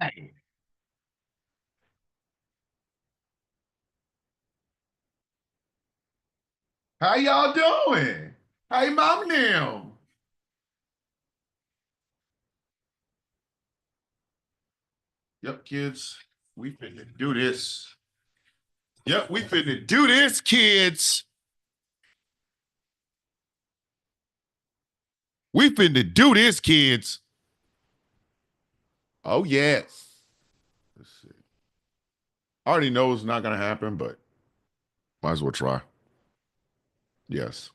Hey, how y'all doing? Hey, mom now. Yep, kids, we finna do this. Yep, we finna do this, kids. We finna do this, kids. Oh, yes. Let's see. I already know it's not gonna happen, but might as well try. Yes.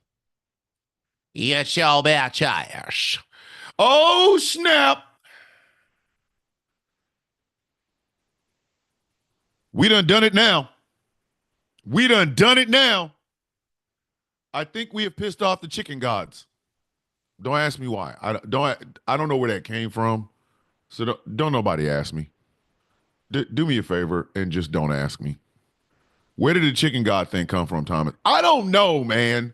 Yes, shall be a chairs. Oh, snap. We done it now. We done it now. I think we have pissed off the chicken gods. Don't ask me why. I don't know where that came from. So don't nobody ask me. Do me a favor and just don't ask me. Where did the chicken god thing come from, Thomas? I don't know, man.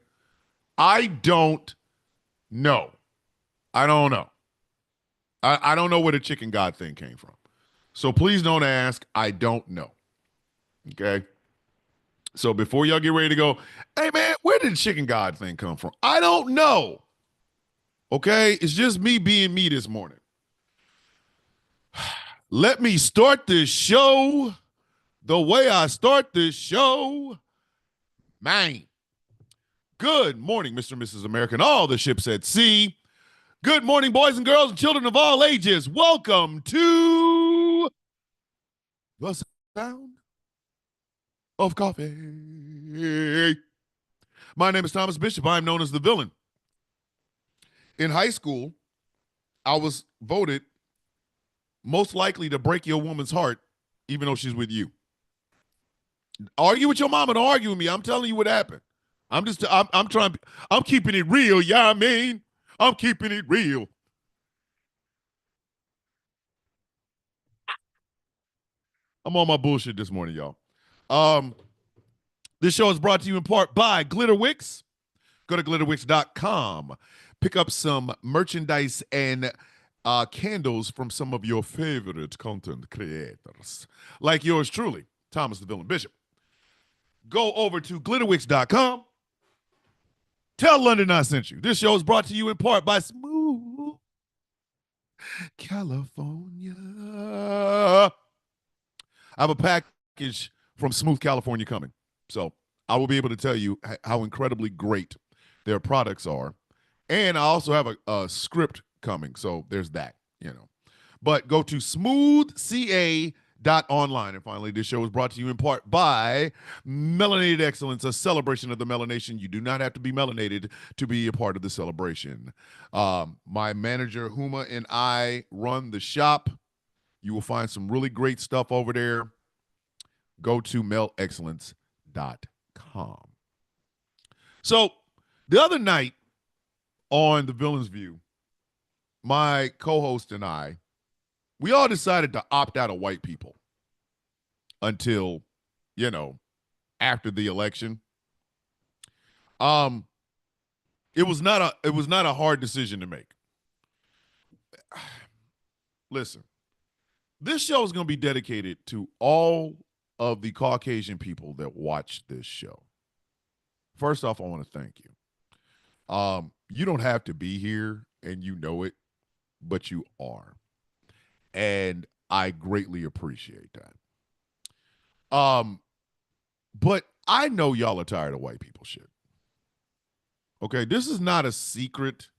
I don't know. I don't know. I don't know where the chicken god thing came from. So please don't ask. I don't know. Okay. So before y'all get ready to go, hey man, where did the chicken god thing come from? I don't know. Okay. It's just me being me this morning. Let me start this show the way I start this show. Man. Good morning, Mr. and Mrs. America, and all the ships at sea. Good morning, boys and girls and children of all ages. Welcome to the sound of coffee. My name is Thomas Bishop. I'm known as the villain. In high school, I was voted most likely to break your woman's heart, even though she's with you. Argue with your mama, don't argue with me. I'm telling you what happened. I'm trying, I'm keeping it real, yeah, I mean. I'm keeping it real. I'm on my bullshit this morning, y'all. Um, this show is brought to you in part by Glitterwix. Go to glitterwix.com. Pick up some merchandise and candles from some of your favorite content creators, like yours truly, Thomas the Villain Bishop. Go over to glitterwix.com. Tell London I sent you. This show is brought to you in part by Smooth California. I have a package from Smooth California coming. So I will be able to tell you how incredibly great their products are. And I also have a script coming. So there's that, you know. But go to smoothca.online. And finally, this show is brought to you in part by Melanated Excellence, a celebration of the melanation. You do not have to be melanated to be a part of the celebration. My manager, Huma, and I run the shop. You will find some really great stuff over there. Go to melexcellence.com. So the other night on The Villain's View, my co-host and I, we all decided to opt out of white people until, after the election. Um, it was not a hard decision to make. Listen, this show is going to be dedicated to all of the Caucasian people that watch this show. First off, I want to thank you. You don't have to be here and you know it, but you are. And I greatly appreciate that. But I know y'all are tired of white people shit. Okay, this is not a secret.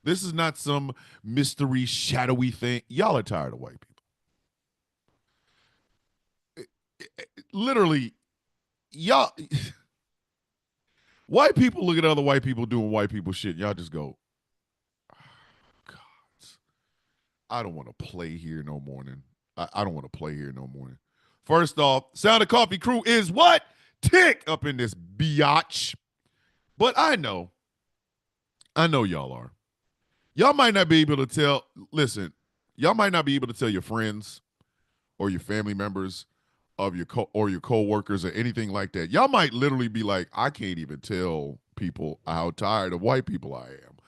This is not some mystery, shadowy thing. Y'all are tired of white people. Literally, y'all, white people look at other white people doing white people shit. Y'all just go, oh, God, I don't want to play here no morning. I don't want to play here no morning. First off, Sound of Coffee crew is what? Tick up in this biatch. But I know y'all are. Y'all might not be able to tell, listen, y'all might not be able to tell your friends or your family members of your coworkers or anything like that. Y'all might literally be like, I can't even tell people how tired of white people I am,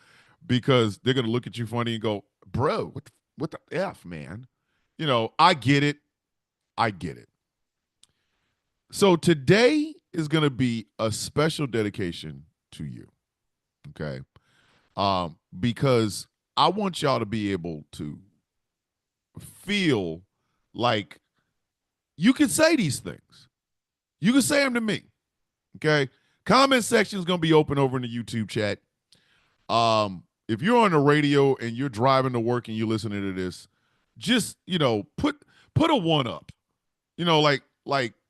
because they're gonna look at you funny and go, bro, what the F, man? I get it. I get it. So today is going to be a special dedication to you. Okay. Because I want y'all to be able to feel like you can say these things. You can say them to me. Okay. Comment section is going to be open over in the YouTube chat. If you're on the radio and you're driving to work and you're listening to this, just, put a one up. Like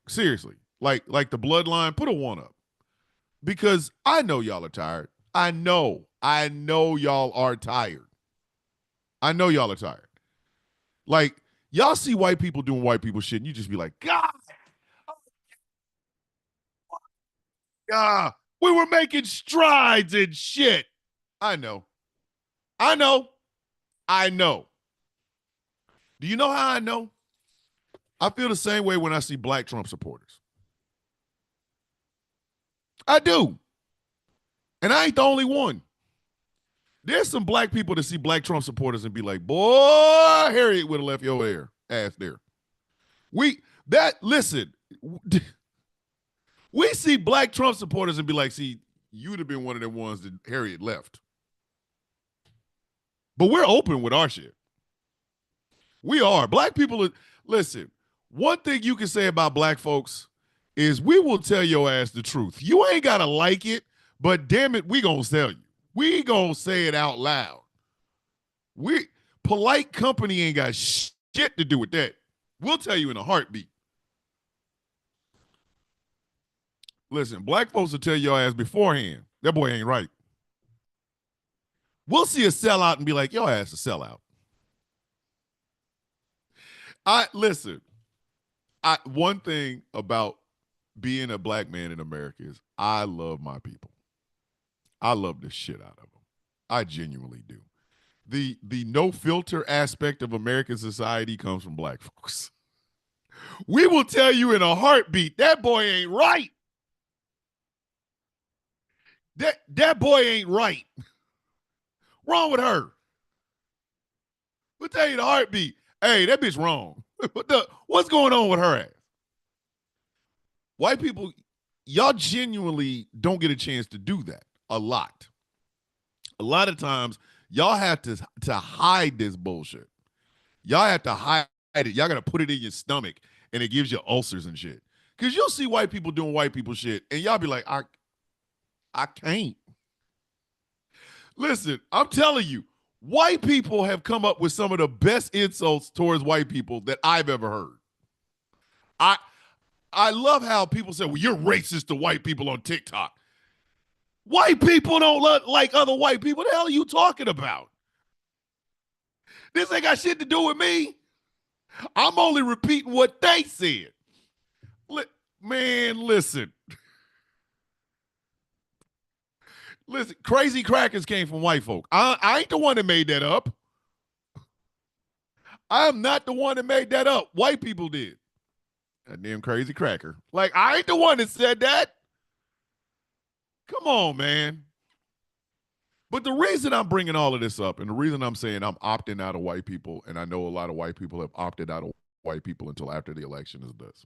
seriously. Like the bloodline, put a one up. Because I know y'all are tired. I know y'all are tired. I know y'all are tired. Like, y'all see white people doing white people shit, and you just be like, God, we were making strides and shit. I know. I know. I know. Do you know how I know? I feel the same way when I see black Trump supporters. I do. And I ain't the only one. There's some black people that see black Trump supporters and be like, boy, Harriet would have left your ass there. Listen, we see black Trump supporters and be like, see, you'd have been one of the ones that Harriet left. But we're open with our shit. We are. Black people, listen, one thing you can say about black folks is we will tell your ass the truth. You ain't got to like it, but damn it, we going to tell you. We going to say it out loud. Polite company ain't got shit to do with that. We'll tell you in a heartbeat. Listen, black folks will tell your ass beforehand, that boy ain't right. We'll see a sellout and be like, your ass a sellout. One thing about being a black man in America is I love my people. I love the shit out of them. I genuinely do. The no filter aspect of American society comes from black folks. We will tell you in a heartbeat, that boy ain't right. That boy ain't right. Wrong with her. We'll tell you the heartbeat. Hey, that bitch wrong. What's going on with her ass? White people, y'all genuinely don't get a chance to do that a lot. A lot of times, y'all have to hide this bullshit. Y'all have to hide it. Y'all got to put it in your stomach, and it gives you ulcers and shit. Because you'll see white people doing white people shit, and y'all be like, I can't. Listen, I'm telling you, white people have come up with some of the best insults towards white people that I've ever heard. I love how people say, well, you're racist to white people on TikTok. White people don't like other white people. What the hell are you talking about? This ain't got shit to do with me. I'm only repeating what they said. Man, listen. Listen, crazy crackers came from white folk. I ain't the one that made that up. I am not the one that made that up. White people did. That damn crazy cracker. Like, I ain't the one that said that. Come on, man. But the reason I'm bringing all of this up and the reason I'm saying I'm opting out of white people, and I know a lot of white people have opted out of white people until after the election is this.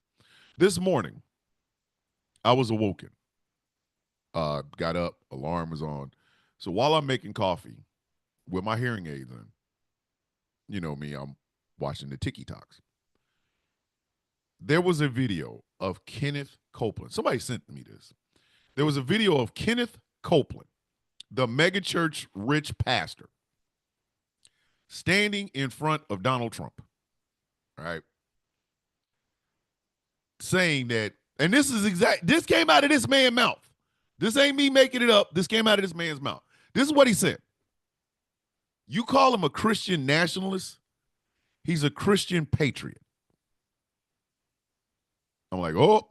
This morning, I was awoken. Got up, alarm was on. So while I'm making coffee with my hearing aids in, you know me, I'm watching the TikToks. There was a video of Kenneth Copeland. Somebody sent me this. There was a video of Kenneth Copeland, the megachurch rich pastor, standing in front of Donald Trump, right? Saying that, and this came out of this man's mouth. This ain't me making it up. This came out of this man's mouth. This is what he said. You call him a Christian nationalist, he's a Christian patriot. I'm like, oh,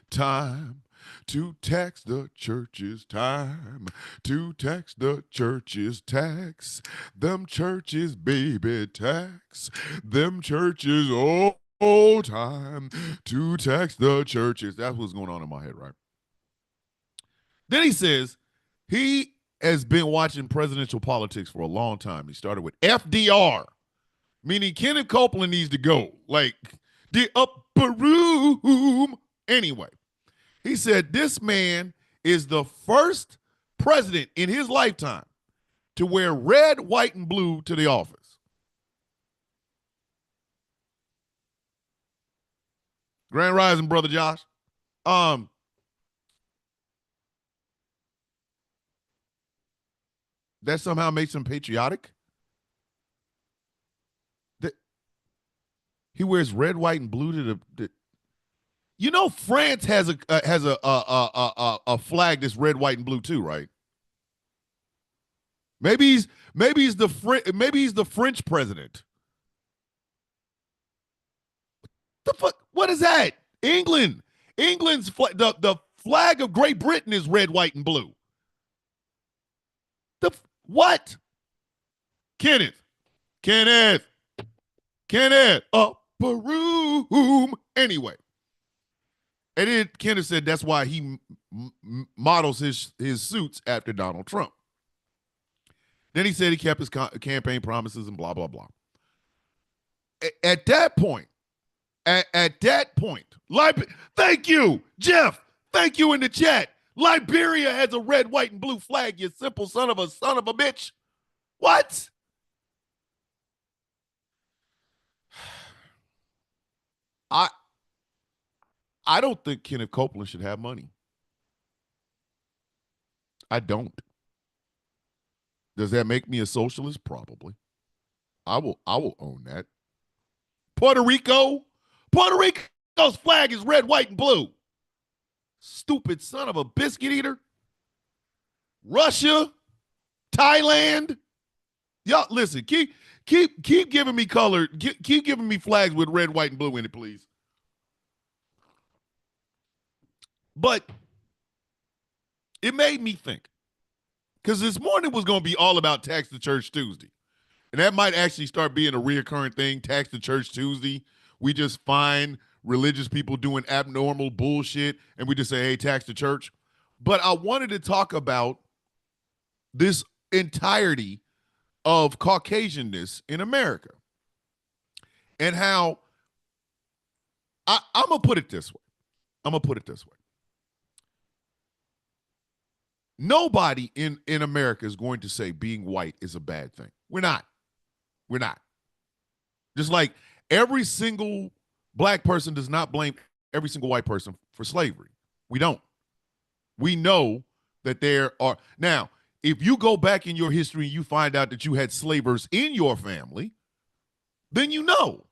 time to tax the churches, time to tax the churches, tax them churches, baby, tax them churches, oh, time to tax the churches. That's what's going on in my head, right? Then he says he has been watching presidential politics for a long time. He started with FDR Meaning Kenneth Copeland needs to go. Like the upper room. Anyway, he said this man is the first president in his lifetime to wear red, white, and blue to the office. Grand Rising, brother Josh. That somehow makes him patriotic. That he wears red, white, and blue to the you know, France has a flag that's red, white, and blue too, right? Maybe he's the French president. The fuck? What is that? England. England's the flag of Great Britain is red, white, and blue. What? Kenneth. Upper room. Anyway. And then Kenneth said that's why he models his suits after Donald Trump. Then he said he kept his campaign promises and blah, blah, blah. At that point, thank you, Jeff. Thank you in the chat. Liberia has a red, white, and blue flag, you simple son of a bitch. What? I don't think Kenneth Copeland should have money. I don't. Does that make me a socialist? Probably. I will own that. Puerto Rico's flag is red, white, and blue. Stupid son of a biscuit eater. Russia, Thailand. Y'all listen, keep giving me color, keep giving me flags with red, white, and blue in it, please. But it made me think, because this morning was going to be all about Tax the Church Tuesday. And that might actually start being a reoccurring thing, Tax the Church Tuesday. We just find religious people doing abnormal bullshit, and we just say, hey, tax the church. But I wanted to talk about this entirety of Caucasianness in America and how I'm going to put it this way. Nobody in America is going to say being white is a bad thing. We're not. Just like every single black person does not blame every single white person for slavery. We don't. We know that there are. Now, if you go back in your history and you find out that you had slavers in your family, then you know.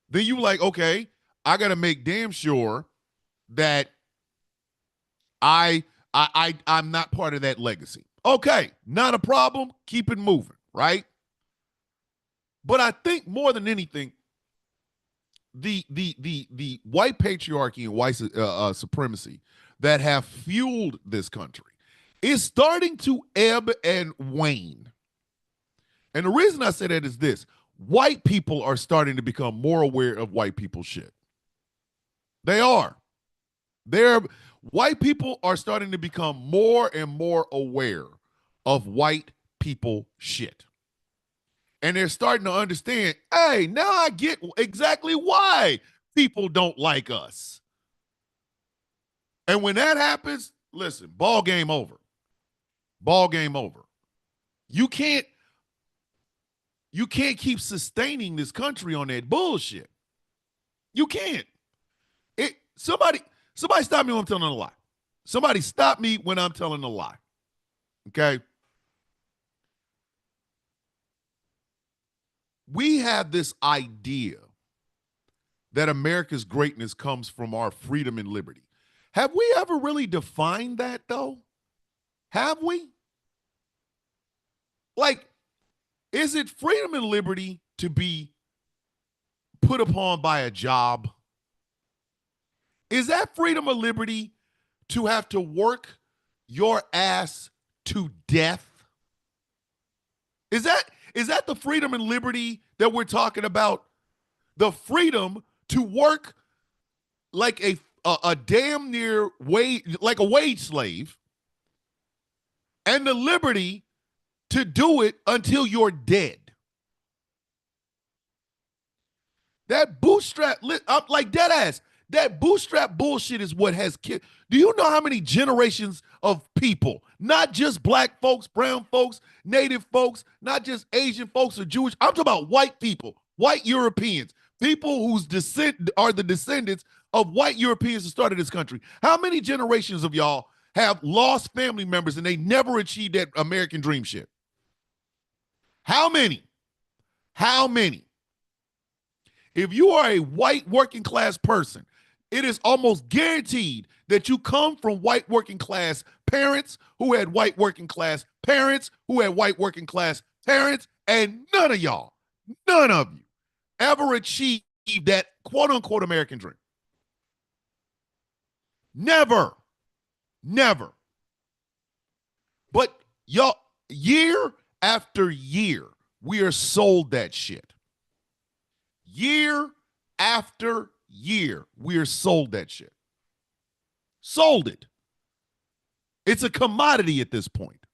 Then you like, okay, I got to make damn sure that I'm not part of that legacy. Okay, not a problem. Keep it moving, right? But I think more than anything, the white patriarchy and white supremacy that have fueled this country is starting to ebb and wane. And the reason I say that is this: white people are starting to become more aware of white people's shit. They are. White people are starting to become more and more aware of white people shit. And they're starting to understand, hey, now I get exactly why people don't like us. And when that happens, listen, ball game over. Ball game over. You can't keep sustaining this country on that bullshit. You can't. Somebody stop me when I'm telling a lie. Somebody stop me when I'm telling a lie. Okay? We have this idea that America's greatness comes from our freedom and liberty. Have we ever really defined that, though? Have we? Like, is it freedom and liberty to be put upon by a job? Is that freedom or liberty to have to work your ass to death? Is that the freedom and liberty that we're talking about? The freedom to work like a damn near like a wage slave, and the liberty to do it until you're dead. That bootstrap lit up like dead ass. That bootstrap bullshit is what has killed. Do you know how many generations of people, not just black folks, brown folks, native folks, not just Asian folks or Jewish, I'm talking about white people, white Europeans, people whose descent are the descendants of white Europeans who started this country. How many generations of y'all have lost family members and they never achieved that American dream shit? How many? How many? If you are a white working class person, it is almost guaranteed that you come from white working class parents who had white working class parents who had white working class parents, and none of y'all, none of you ever achieved that quote unquote American dream. Never. Never. But y'all, year after year, we are sold that shit. Year after year, we are sold that shit. Sold it. It's a commodity at this point.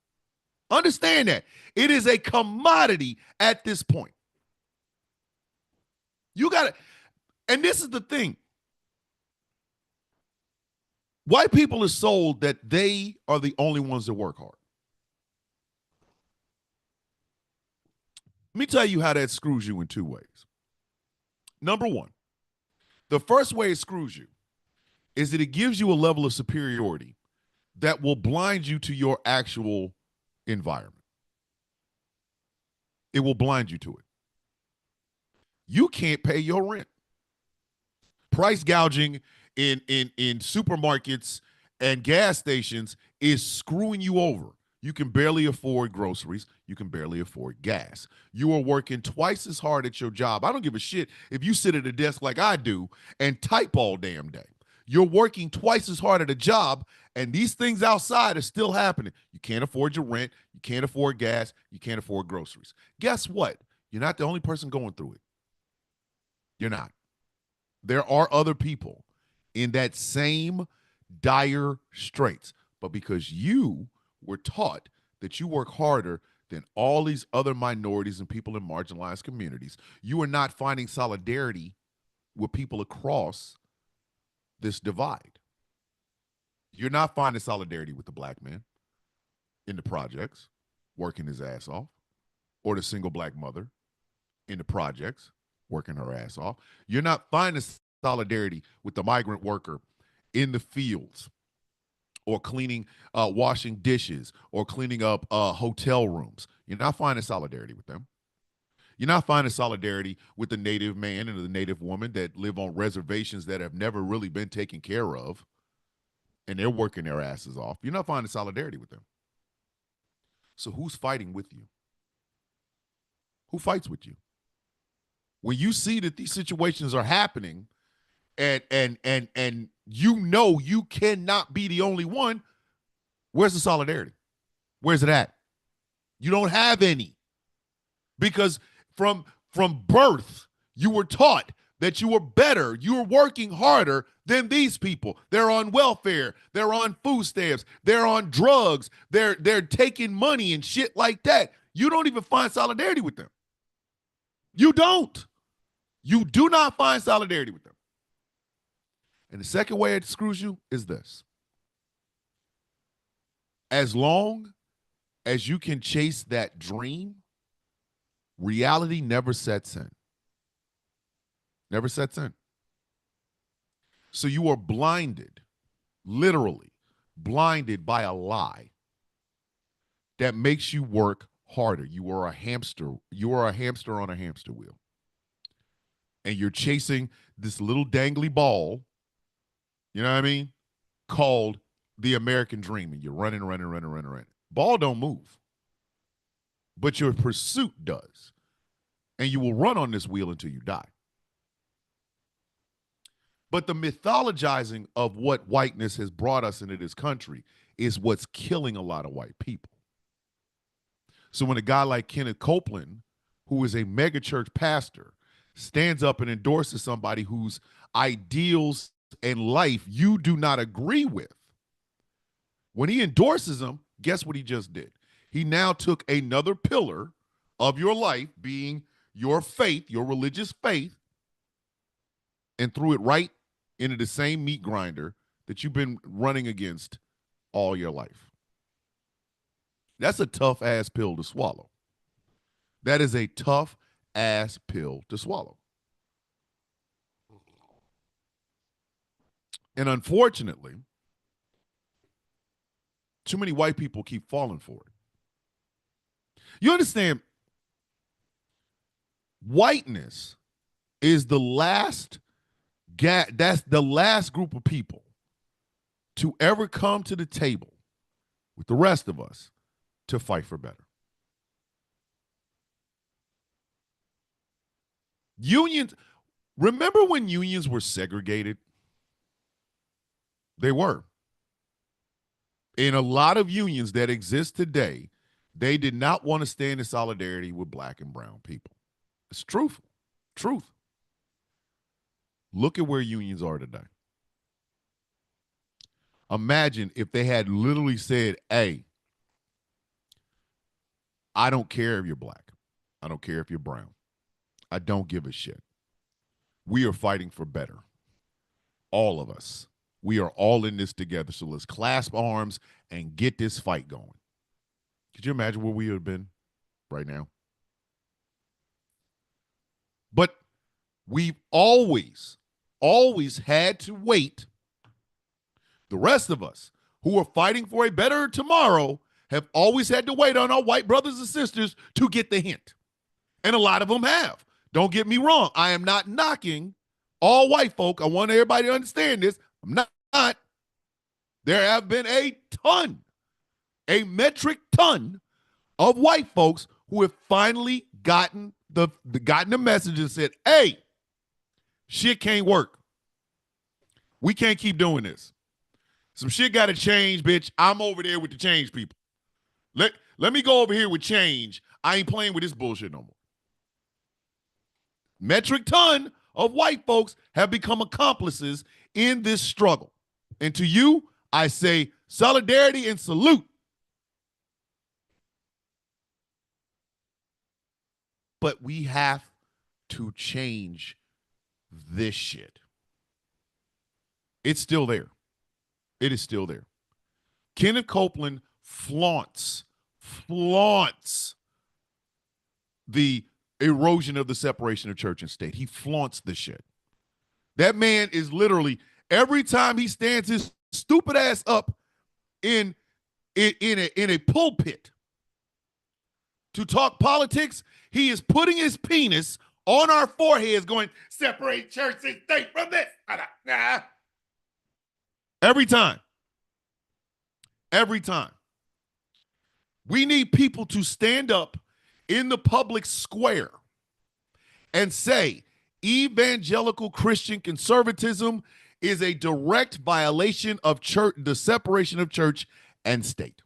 Understand that. It is a commodity at this point. You got to, and this is the thing. White people are sold that they are the only ones that work hard. Let me tell you how that screws you in two ways. Number one, the first way it screws you is that it gives you a level of superiority that will blind you to your actual environment. It will blind you to it. You can't pay your rent. Price gouging in supermarkets and gas stations is screwing you over. You can barely afford groceries. You can barely afford gas. You are working twice as hard at your job. I don't give a shit if you sit at a desk like I do and type all damn day. You're working twice as hard at a job, and these things outside are still happening. You can't afford your rent. You can't afford gas. You can't afford groceries. Guess what? You're not the only person going through it. You're not. There are other people in that same dire straits, but because you were taught that you work harder than all these other minorities and people in marginalized communities, you are not finding solidarity with people across this divide. You're not finding solidarity with the black man in the projects working his ass off, or the single black mother in the projects working her ass off. You're not finding solidarity with the migrant worker in the fields, or cleaning, washing dishes, or cleaning up hotel rooms. You're not finding solidarity with them. You're not finding solidarity with the native man and the native woman that live on reservations that have never really been taken care of, and they're working their asses off. You're not finding solidarity with them. So who's fighting with you? Who fights with you? When you see that these situations are happening, and you know you cannot be the only one, where's the solidarity? Where's it at? You don't have any. Because from birth, you were taught that you were better, you were working harder than these people. They're on welfare, they're on food stamps, they're on drugs, they're taking money and shit like that. You don't even find solidarity with them. You don't. You do not find solidarity with them. And the second way it screws you is this. As long as you can chase that dream, reality never sets in. Never sets in. So you are blinded, literally blinded by a lie that makes you work harder. You are a hamster. You are a hamster on a hamster wheel. And you're chasing this little dangly ball, you know what I mean, called the American dream. And you're running. Ball don't move, but your pursuit does. And you will run on this wheel until you die. But the mythologizing of what whiteness has brought us into this country is what's killing a lot of white people. So when a guy like Kenneth Copeland, who is a megachurch pastor, stands up and endorses somebody whose ideals and life you do not agree with, when he endorses them, guess what he just did? He now took another pillar of your life, being your faith, your religious faith, and threw it right into the same meat grinder that you've been running against all your life. That's a tough ass pill to swallow. That is a tough ass pill to swallow. And unfortunately, too many white people keep falling for it. You understand? Whiteness is the last that's the last group of people to ever come to the table with the rest of us to fight for better. Unions, remember when unions were segregated? They were. In a lot of unions that exist today, they did not want to stand in solidarity with black and brown people. It's truthful. Truth. Look at where unions are today. Imagine if they had literally said, hey, I don't care if you're black. I don't care if you're brown. I don't give a shit. We are fighting for better. All of us. We are all in this together. So let's clasp arms and get this fight going. Could you imagine where we would have been right now? But we've always had to wait. The rest of us who are fighting for a better tomorrow have always had to wait on our white brothers and sisters to get the hint. And a lot of them have. Don't get me wrong. I am not knocking all white folk. I want everybody to understand this. I'm not. There have been a metric ton of white folks who have finally gotten the message and said, hey, shit can't work. We can't keep doing this. Some shit got to change, bitch. I'm over there with the change people. Let me go over here with change. I ain't playing with this bullshit no more. Metric ton of white folks have become accomplices in this struggle. And to you, I say solidarity and salute. But we have to change this shit. It's still there. It is still there. Kenneth Copeland flaunts the erosion of the separation of church and state. He flaunts this shit. That man is literally, every time he stands his stupid ass up in a pulpit to talk politics, he is putting his penis on our foreheads going, separate church and state from this. Every time. Every time. We need people to stand up in the public square and say evangelical Christian conservatism is a direct violation of church, the separation of church and state.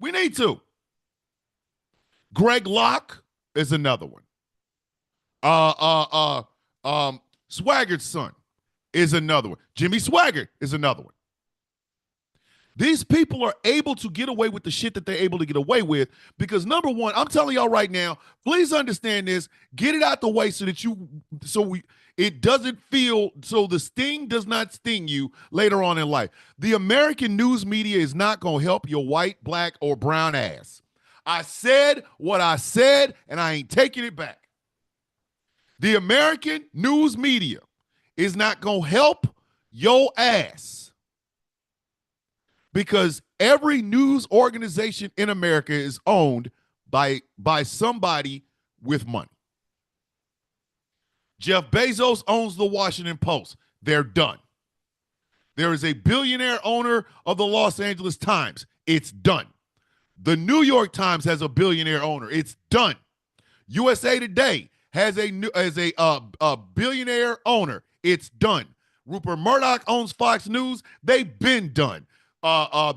We need to. Greg Locke is another one. Swaggart's son is another one. Jimmy Swaggart is another one. These people are able to get away with the shit that they're able to get away with because, number one, I'm telling y'all right now, please understand this. Get it out the way so that it doesn't feel, so the sting does not sting you later on in life. The American news media is not going to help your white, black, or brown ass. I said what I said, and I ain't taking it back. The American news media is not going to help your ass. Because every news organization in America is owned by somebody with money. Jeff Bezos owns the Washington Post. They're done. There is a billionaire owner of the Los Angeles Times. It's done. The New York Times has a billionaire owner. It's done. USA Today has a billionaire owner. It's done. Rupert Murdoch owns Fox News. They've been done.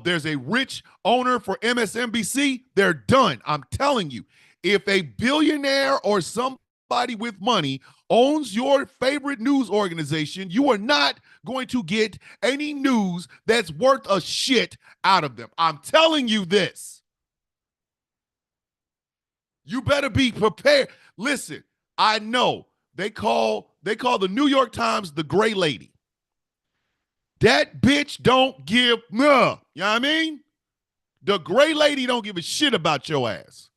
There's a rich owner for MSNBC. They're done. I'm telling you, if a billionaire or somebody with money owns your favorite news organization, you are not going to get any news that's worth a shit out of them. I'm telling you this. You better be prepared. Listen, I know They call the New York Times the gray lady. That bitch don't give no. You know what I mean? The gray lady don't give a shit about your ass.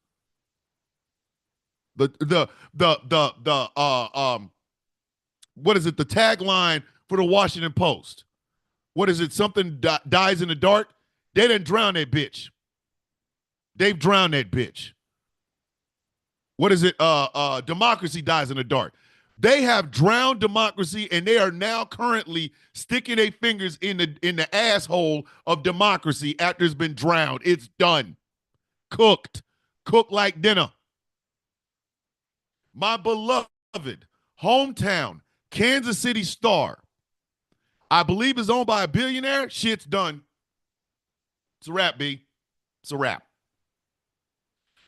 What is it? The tagline for the Washington Post. What is it? Something dies in the dark. They didn't drown that bitch. They've drowned that bitch. What is it? Democracy dies in the dark. They have drowned democracy, and they are now currently sticking their fingers in the asshole of democracy after it's been drowned. It's done. Cooked like dinner. My beloved hometown, Kansas City Star, I believe is owned by a billionaire. Shit's done. It's a wrap, B. It's a wrap.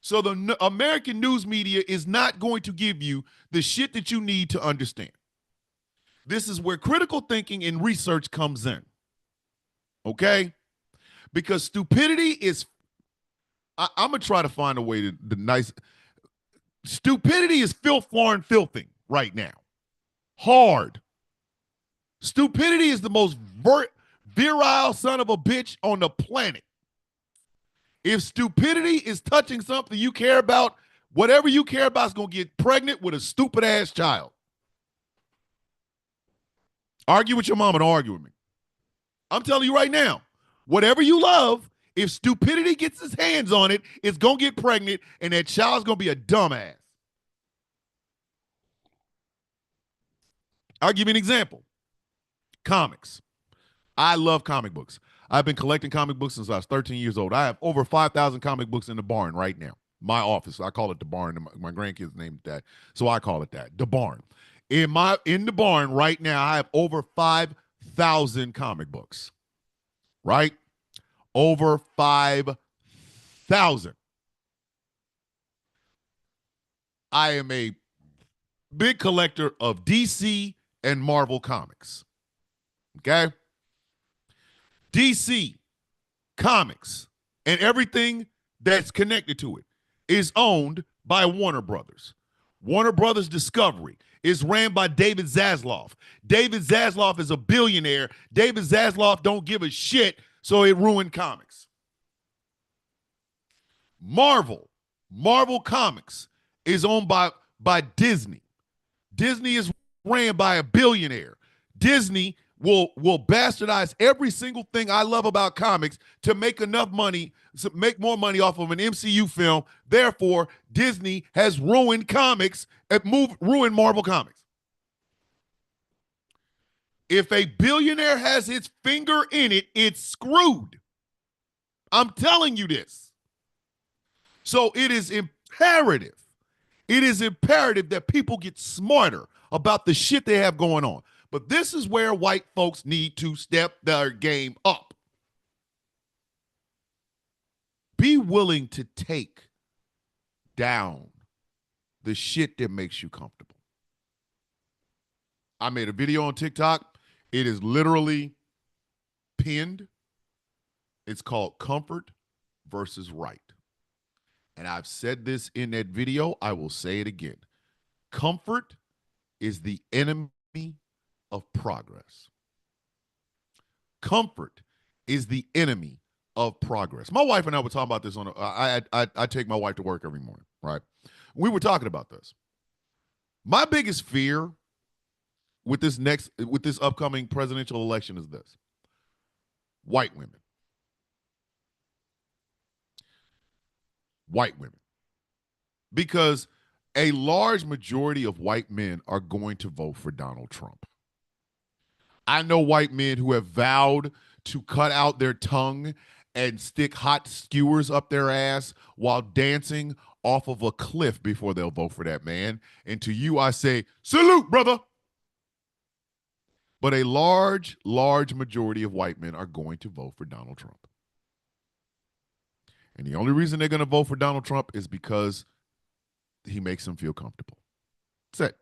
So the American news media is not going to give you the shit that you need to understand. This is where critical thinking and research comes in. Okay? Because stupidity is, I'm going to try to find a way to, stupidity is filth, foreign filthing right now. Hard. Stupidity is the most virile son of a bitch on the planet. If stupidity is touching something you care about, whatever you care about is going to get pregnant with a stupid-ass child. Argue with your mama, don't argue with me. I'm telling you right now, whatever you love, if stupidity gets its hands on it, it's going to get pregnant, and that child's going to be a dumbass. I'll give you an example. Comics. I love comic books. I've been collecting comic books since I was 13 years old. I have over 5,000 comic books in the barn right now. My office. I call it the barn. My grandkids named it that, so I call it that. The barn. In the barn right now, I have over 5,000 comic books. Right? Over 5,000. I am a big collector of DC and Marvel comics. Okay? DC Comics and everything that's connected to it is owned by Warner Brothers. Warner Brothers Discovery is ran by David Zaslav. David Zaslav is a billionaire. David Zaslav don't give a shit, so it ruined comics. Marvel Comics is owned by Disney. Disney is ran by a billionaire. Disney will bastardize every single thing I love about comics to make enough money, to make more money off of an MCU film. Therefore, Disney has ruined comics and ruined Marvel Comics. If a billionaire has his finger in it, it's screwed. I'm telling you this. So it is imperative. It is imperative that people get smarter about the shit they have going on. But this is where white folks need to step their game up. Be willing to take down the shit that makes you comfortable. I made a video on TikTok. It is literally pinned. It's called Comfort versus Right. And I've said this in that video. I will say it again. Comfort is the enemy of progress. Comfort is the enemy of progress. My wife and I were talking about this on I take my wife to work every morning, right? We were talking about this. My biggest fear with this upcoming presidential election is this. White women. White women. Because a large majority of white men are going to vote for Donald Trump. I know white men who have vowed to cut out their tongue and stick hot skewers up their ass while dancing off of a cliff before they'll vote for that man. And to you, I say, salute, brother. But a large majority of white men are going to vote for Donald Trump. And the only reason they're going to vote for Donald Trump is because he makes them feel comfortable. That's it.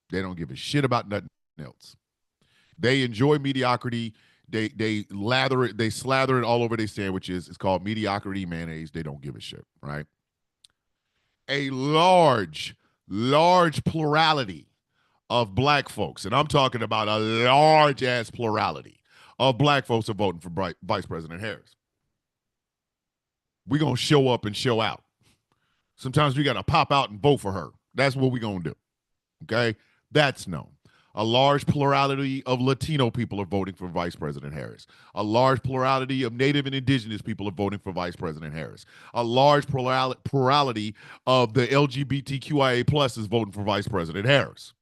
They don't give a shit about nothing else. They enjoy mediocrity. They lather it, they slather it all over their sandwiches. It's called mediocrity mayonnaise. They don't give a shit, right? A large plurality of black folks, and I'm talking about a large ass plurality of black folks are voting for Vice President Harris. We're going to show up and show out. Sometimes we got to pop out and vote for her. That's what we're going to do. Okay? That's known. A large plurality of Latino people are voting for Vice President Harris. A large plurality of Native and Indigenous people are voting for Vice President Harris. A large plurality of the LGBTQIA plus is voting for Vice President Harris.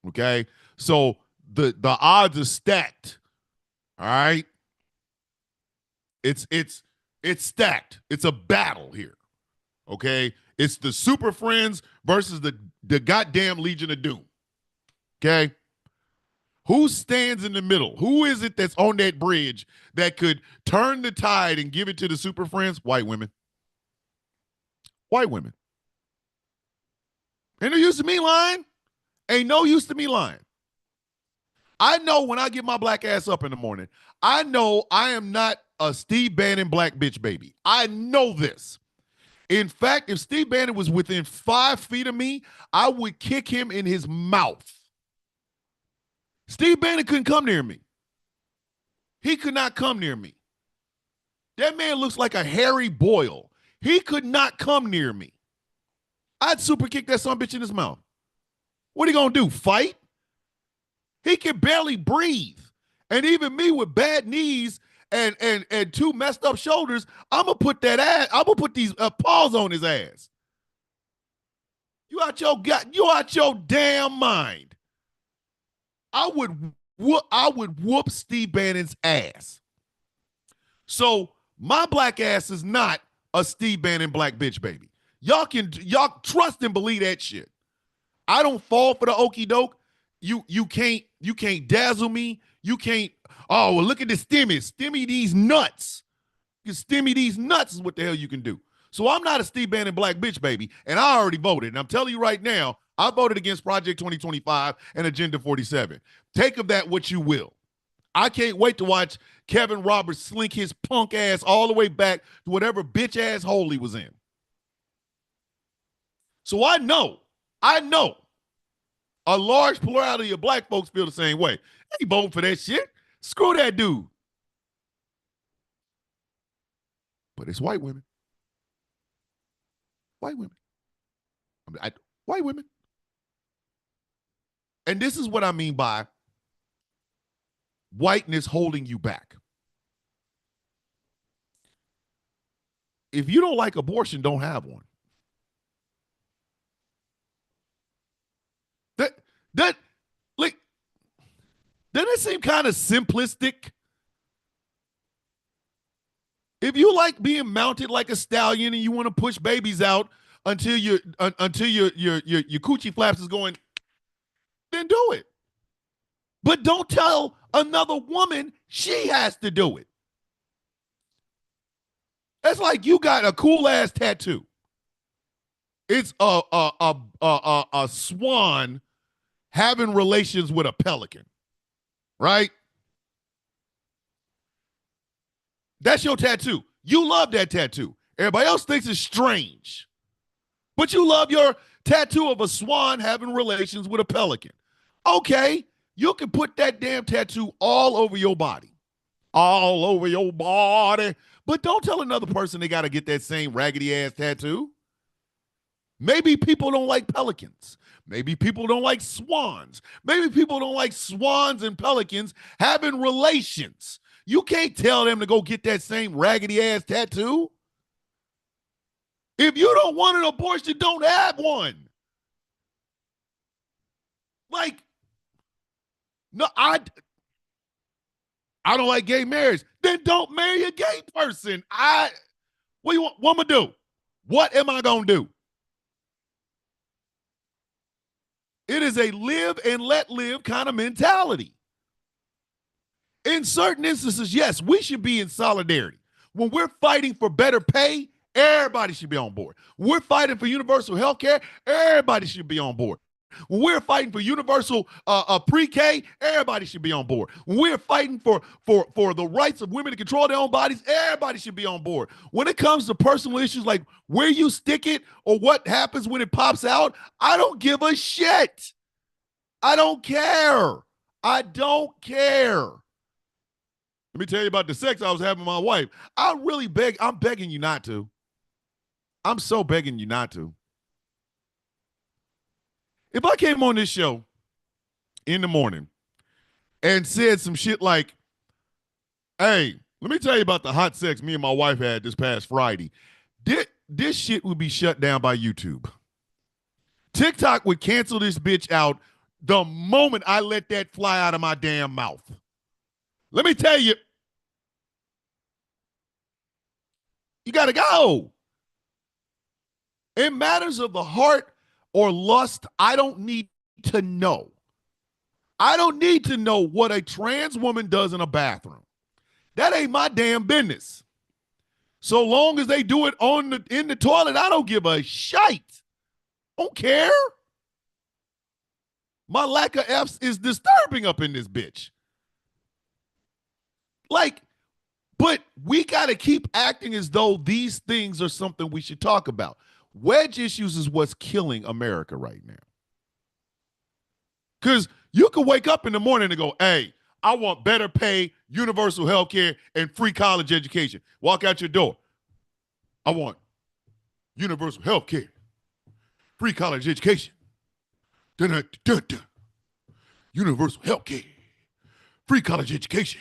Okay? So the odds are stacked. All right? It's stacked. It's a battle here. Okay? It's the Super Friends versus the goddamn Legion of Doom. Okay? Who stands in the middle? Who is it that's on that bridge that could turn the tide and give it to the Super Friends? White women. White women. Ain't no use to me lying. Ain't no use to me lying. I know when I get my black ass up in the morning, I know I am not a Steve Bannon black bitch baby. I know this. In fact, if Steve Bannon was within 5 feet of me, I would kick him in his mouth. Steve Bannon couldn't come near me. He could not come near me. That man looks like a hairy boil. He could not come near me. I'd super kick that son of a bitch in his mouth. What are you going to do, fight? He can barely breathe. And even me with bad knees and 2 messed up shoulders, I'm going to put these paws on his ass. You out your damn mind. I would whoop Steve Bannon's ass. So my black ass is not a Steve Bannon black bitch baby. Y'all trust and believe that shit. I don't fall for the okie doke. You can't dazzle me. You can't. Oh, well, look at the stimmy. Stimmy these nuts. You stimmy these nuts is what the hell you can do. So I'm not a Steve Bannon black bitch baby, and I already voted. And I'm telling you right now, I voted against Project 2025 and Agenda 47. Take of that what you will. I can't wait to watch Kevin Roberts slink his punk ass all the way back to whatever bitch ass hole he was in. So I know a large plurality of black folks feel the same way. They ain't voting for that shit. Screw that dude. But it's white women. White women. White women. And this is what I mean by whiteness holding you back. If you don't like abortion, don't have one. Doesn't it seem kind of simplistic? If you like being mounted like a stallion and you want to push babies out until your coochie flaps is going, then do it. But don't tell another woman she has to do it. That's like you got a cool ass tattoo. It's a swan having relations with a pelican, right? That's your tattoo. You love that tattoo. Everybody else thinks it's strange. But you love your tattoo of a swan having relations with a pelican. Okay, you can put that damn tattoo all over your body. All over your body. But don't tell another person they got to get that same raggedy ass tattoo. Maybe people don't like pelicans. Maybe people don't like swans. Maybe people don't like swans and pelicans having relations. You can't tell them to go get that same raggedy ass tattoo. If you don't want an abortion, don't have one. Like, no, I don't like gay marriage. Then don't marry a gay person. What am I gonna do? What am I gonna do? It is a live and let live kind of mentality. In certain instances, yes, we should be in solidarity. When we're fighting for better pay, everybody should be on board. When we're fighting for universal health care, everybody should be on board. When we're fighting for universal pre-K, everybody should be on board. When we're fighting for the rights of women to control their own bodies, everybody should be on board. When it comes to personal issues like where you stick it or what happens when it pops out, I don't give a shit. I don't care. I don't care. Let me tell you about the sex I was having with my wife. I'm begging you not to. I'm so begging you not to. If I came on this show in the morning and said some shit like, hey, let me tell you about the hot sex me and my wife had this past Friday, this shit would be shut down by YouTube. TikTok would cancel this bitch out the moment I let that fly out of my damn mouth. Let me tell you, you got to go. In matters of the heart or lust, I don't need to know. I don't need to know what a trans woman does in a bathroom. That ain't my damn business. So long as they do it in the toilet, I don't give a shite. Don't care. My lack of F's is disturbing up in this bitch. Like, but we got to keep acting as though these things are something we should talk about. Wedge issues is what's killing America right now. Because you can wake up in the morning and go, hey, I want better pay, universal health care, and free college education. Walk out your door. I want universal health care, free college education. Universal health care, free college education.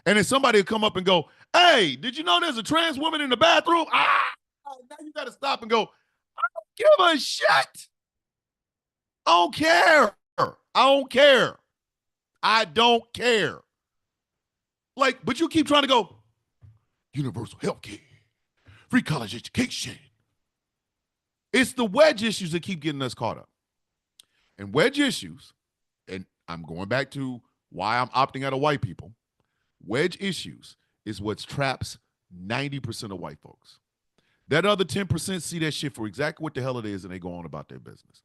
And then somebody will come up and go, hey, did you know there's a trans woman in the bathroom? Now you got to stop and go, I don't give a shit. I don't care. I don't care. I don't care. Like, but you keep trying to go, universal health care, free college education. It's the wedge issues that keep getting us caught up. And wedge issues, and I'm going back to why I'm opting out of white people, wedge issues is what traps 90% of white folks. That other 10% see that shit for exactly what the hell it is, and they go on about their business.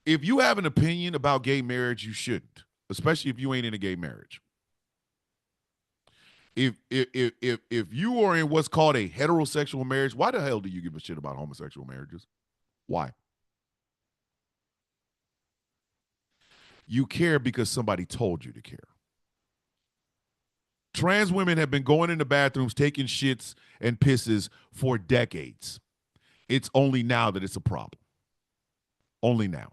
If you have an opinion about gay marriage, you shouldn't, especially if you ain't in a gay marriage. If you are in what's called a heterosexual marriage, why the hell do you give a shit about homosexual marriages? Why? You care because somebody told you to care. Trans women have been going into bathrooms, taking shits and pisses for decades. It's only now that it's a problem. Only now.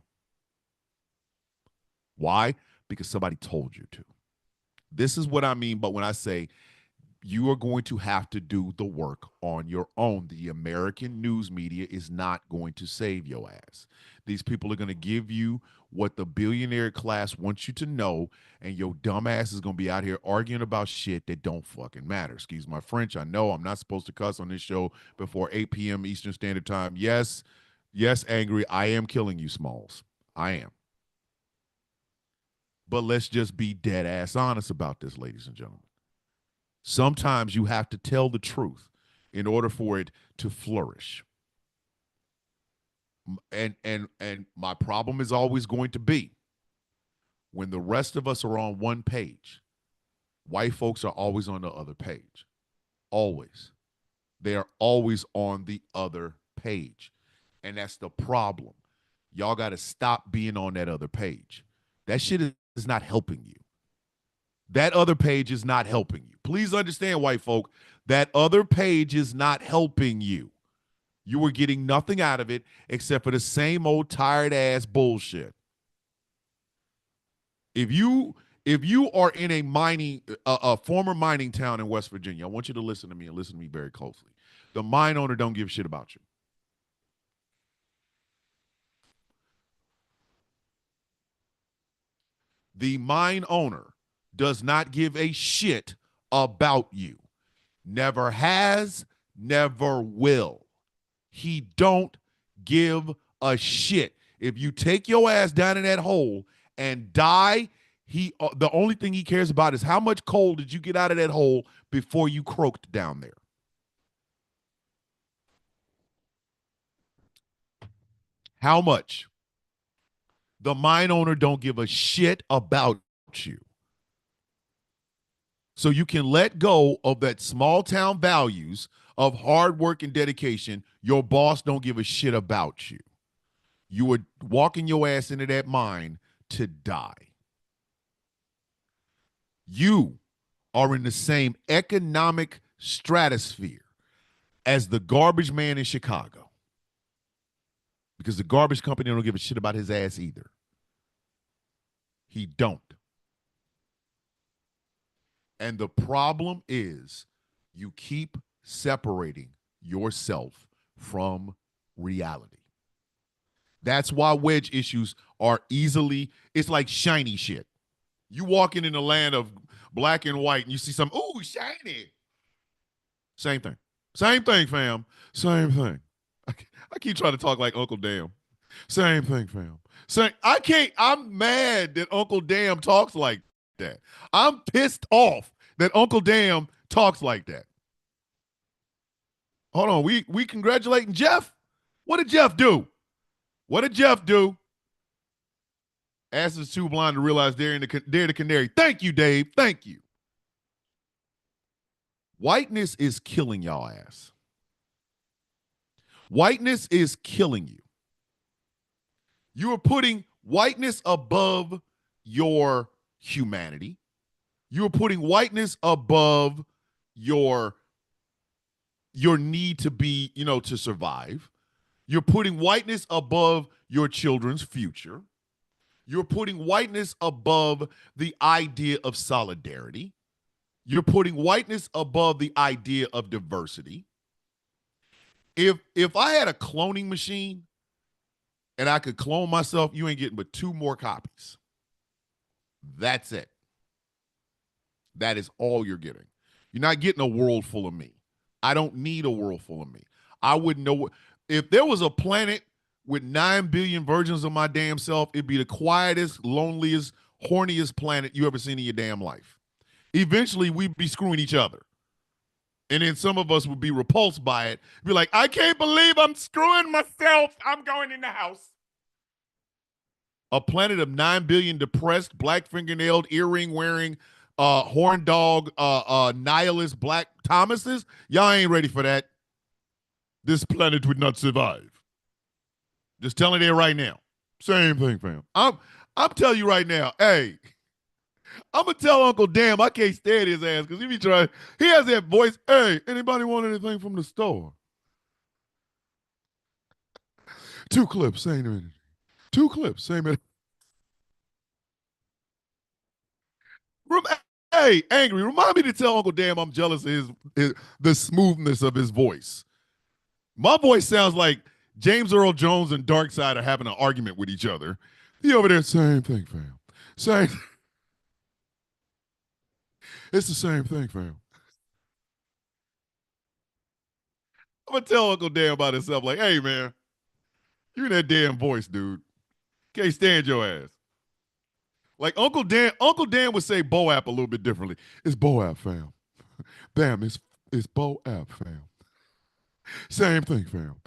Why? Because somebody told you to. This is what I mean, but when I say you are going to have to do the work on your own. The American news media is not going to save your ass. These people are going to give you what the billionaire class wants you to know, and your dumb ass is going to be out here arguing about shit that don't fucking matter. Excuse my French. I know I'm not supposed to cuss on this show before 8 p.m. Eastern Standard Time. Yes, Angry, I am killing you, Smalls. I am. But let's just be dead ass honest about this, ladies and gentlemen. Sometimes you have to tell the truth in order for it to flourish. And my problem is always going to be when the rest of us are on one page, white folks are always on the other page. Always. They are always on the other page. And that's the problem. Y'all got to stop being on that other page. That shit is not helping you. That other page is not helping you. Please understand, white folk, that other page is not helping you. You are getting nothing out of it except for the same old tired ass bullshit. If you are in a former mining town in West Virginia, I want you to listen to me and listen to me very closely. The mine owner don't give a shit about you. The mine owner does not give a shit about you. Never has, never will. He don't give a shit. If you take your ass down in that hole and die, the only thing he cares about is how much coal did you get out of that hole before you croaked down there. How much? The mine owner don't give a shit about you. So you can let go of that small town values of hard work and dedication. Your boss don't give a shit about you. You were walking your ass into that mine to die. You are in the same economic stratosphere as the garbage man in Chicago. Because the garbage company don't give a shit about his ass either. He don't. And the problem is you keep separating yourself from reality. That's why wedge issues are easily, it's like shiny shit. You walking in the land of black and white and you see some, ooh, shiny. Same thing. Same thing, fam. Same thing. I keep trying to talk like Uncle Damn. Same thing, fam. I'm mad that Uncle Damn talks like that. I'm pissed off that Uncle Damn talks like that. Hold on. We congratulating Jeff? What did Jeff do? What did Jeff do? Ass is too blind to realize they're the canary. Thank you, Dave. Thank you. Whiteness is killing y'all ass. Whiteness is killing you. You are putting whiteness above your humanity. You are putting whiteness above your need to be, to survive. You're putting whiteness above your children's future. You're putting whiteness above the idea of solidarity. You're putting whiteness above the idea of diversity. If I had a cloning machine and I could clone myself, you ain't getting but 2 more copies. That's it. That is all you're getting. You're not getting a world full of me. I don't need a world full of me. I wouldn't know if there was a planet with 9 billion versions of my damn self, it'd be the quietest, loneliest, horniest planet you ever seen in your damn life. Eventually, we'd be screwing each other. And then some of us would be repulsed by it. Be like, I can't believe I'm screwing myself. I'm going in the house. A planet of 9 billion depressed, black fingernailed, earring wearing, horn dog, nihilist black Thomases. Y'all ain't ready for that. This planet would not survive. Just telling you right now. Same thing, fam. I'm telling you right now, hey, I'm going to tell Uncle Damn I can't stand his ass because he has that voice. Hey, anybody want anything from the store? 2 clips, same minute. 2 clips, same minute. Hey, Angry, remind me to tell Uncle Damn I'm jealous of the smoothness of his voice. My voice sounds like James Earl Jones and Darkseid are having an argument with each other. He over there, same thing, fam. Same. It's the same thing, fam. I'm going to tell Uncle Dan about himself like, hey, man, you in that damn voice, dude. Can't stand your ass. Like Uncle Dan would say Boap a little bit differently. It's Boap, fam. Damn, it's Boap, fam. Same thing, fam.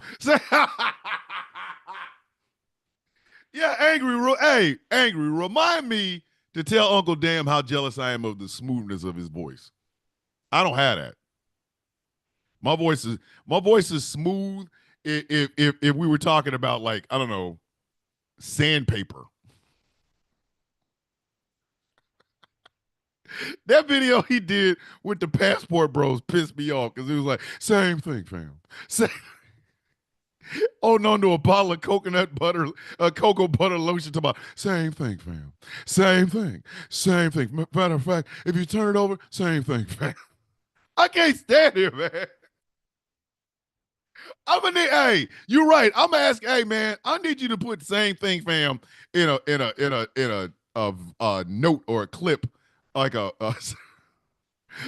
Yeah, Angry, remind me to tell Uncle Dan how jealous I am of the smoothness of his voice. I don't have that. My voice is smooth if we were talking about, like, I don't know, sandpaper. That video he did with the Passport Bros pissed me off because it was like, same thing, fam. Holding on to a bottle of coconut butter, cocoa butter lotion, about same thing, fam. Same thing. Same thing. Matter of fact, if you turn it over, same thing, fam. I can't stand here, man. Hey, you're right. I'm asking, hey, man, I need you to put the same thing, fam, in a note or a clip, like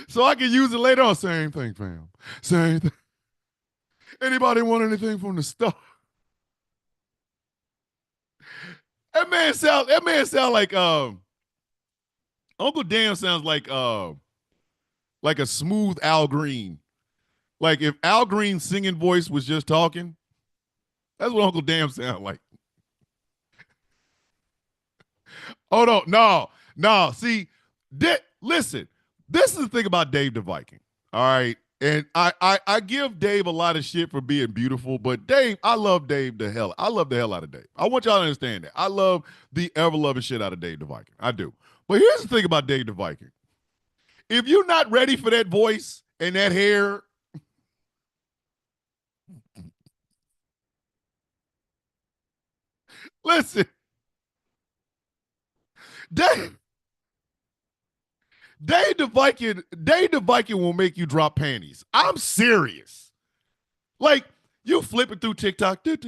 so I can use it later on. Same thing, fam. Same thing. Anybody want anything from the store? That man sound like Uncle Dan sounds like a smooth Al Green. Like if Al Green's singing voice was just talking, that's what Uncle Dan sound like. Hold on, no. See, listen. This is the thing about Dave the Viking. All right, And I give Dave a lot of shit for being beautiful, but Dave, I love Dave the hell. I love the hell out of Dave. I want y'all to understand that. I love the ever loving shit out of Dave the Viking. I do. But here's the thing about Dave the Viking. If you're not ready for that voice and that hair, listen, Dave, Dave the Viking will make you drop panties. I'm serious. Like, you flipping through TikTok. Here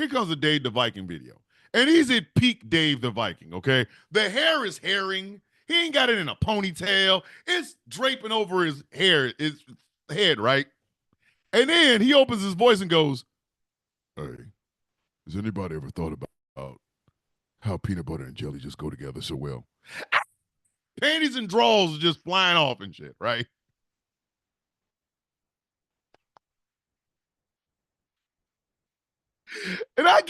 comes a Dave the Viking video. And he's at peak Dave the Viking, okay? The hair is herring. He ain't got it in a ponytail. It's draping over his hair, his head, right? And then he opens his voice and goes, "Hey, has anybody ever thought about how peanut butter and jelly just go together so well?" Panties and drawers are just flying off and shit, right? And I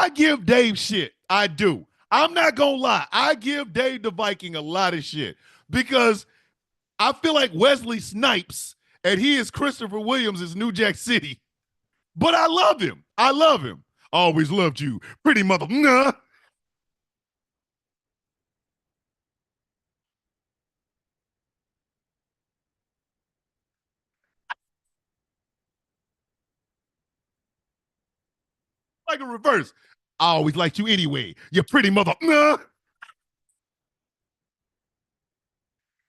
give Dave shit. I do. I'm not gonna lie. I give Dave the Viking a lot of shit because I feel like Wesley Snipes and he is Christopher Williams is New Jack City. But I love him. I love him. Always loved you, pretty mother. Nah. Like a reverse. I always liked you anyway. You pretty mother. Nah.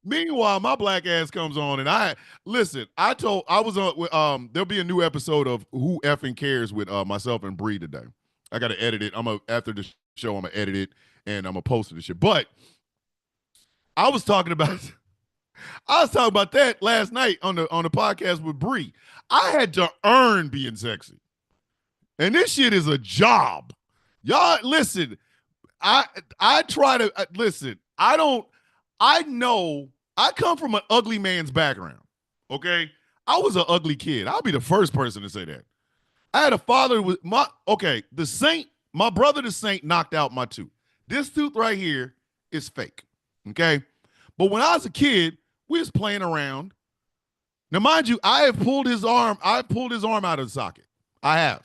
Meanwhile, my black ass comes on, and I listen. I was on. There'll be a new episode of Who Effing Cares with myself and Bree today. I got to edit it. After the show, I'm gonna edit it and I'm gonna post it and shit. But I was talking about I was talking about that last night on the podcast with Bree. I had to earn being sexy, and this shit is a job. Y'all listen. I I try to listen. I don't. I know I come from an ugly man's background. Okay, I was an ugly kid. I'll be the first person to say that. I had a father with my the Saint, my brother the Saint knocked out my tooth. This tooth right here is fake. Okay. But when I was a kid, we was playing around. Now, mind you, I pulled his arm out of the socket. I have.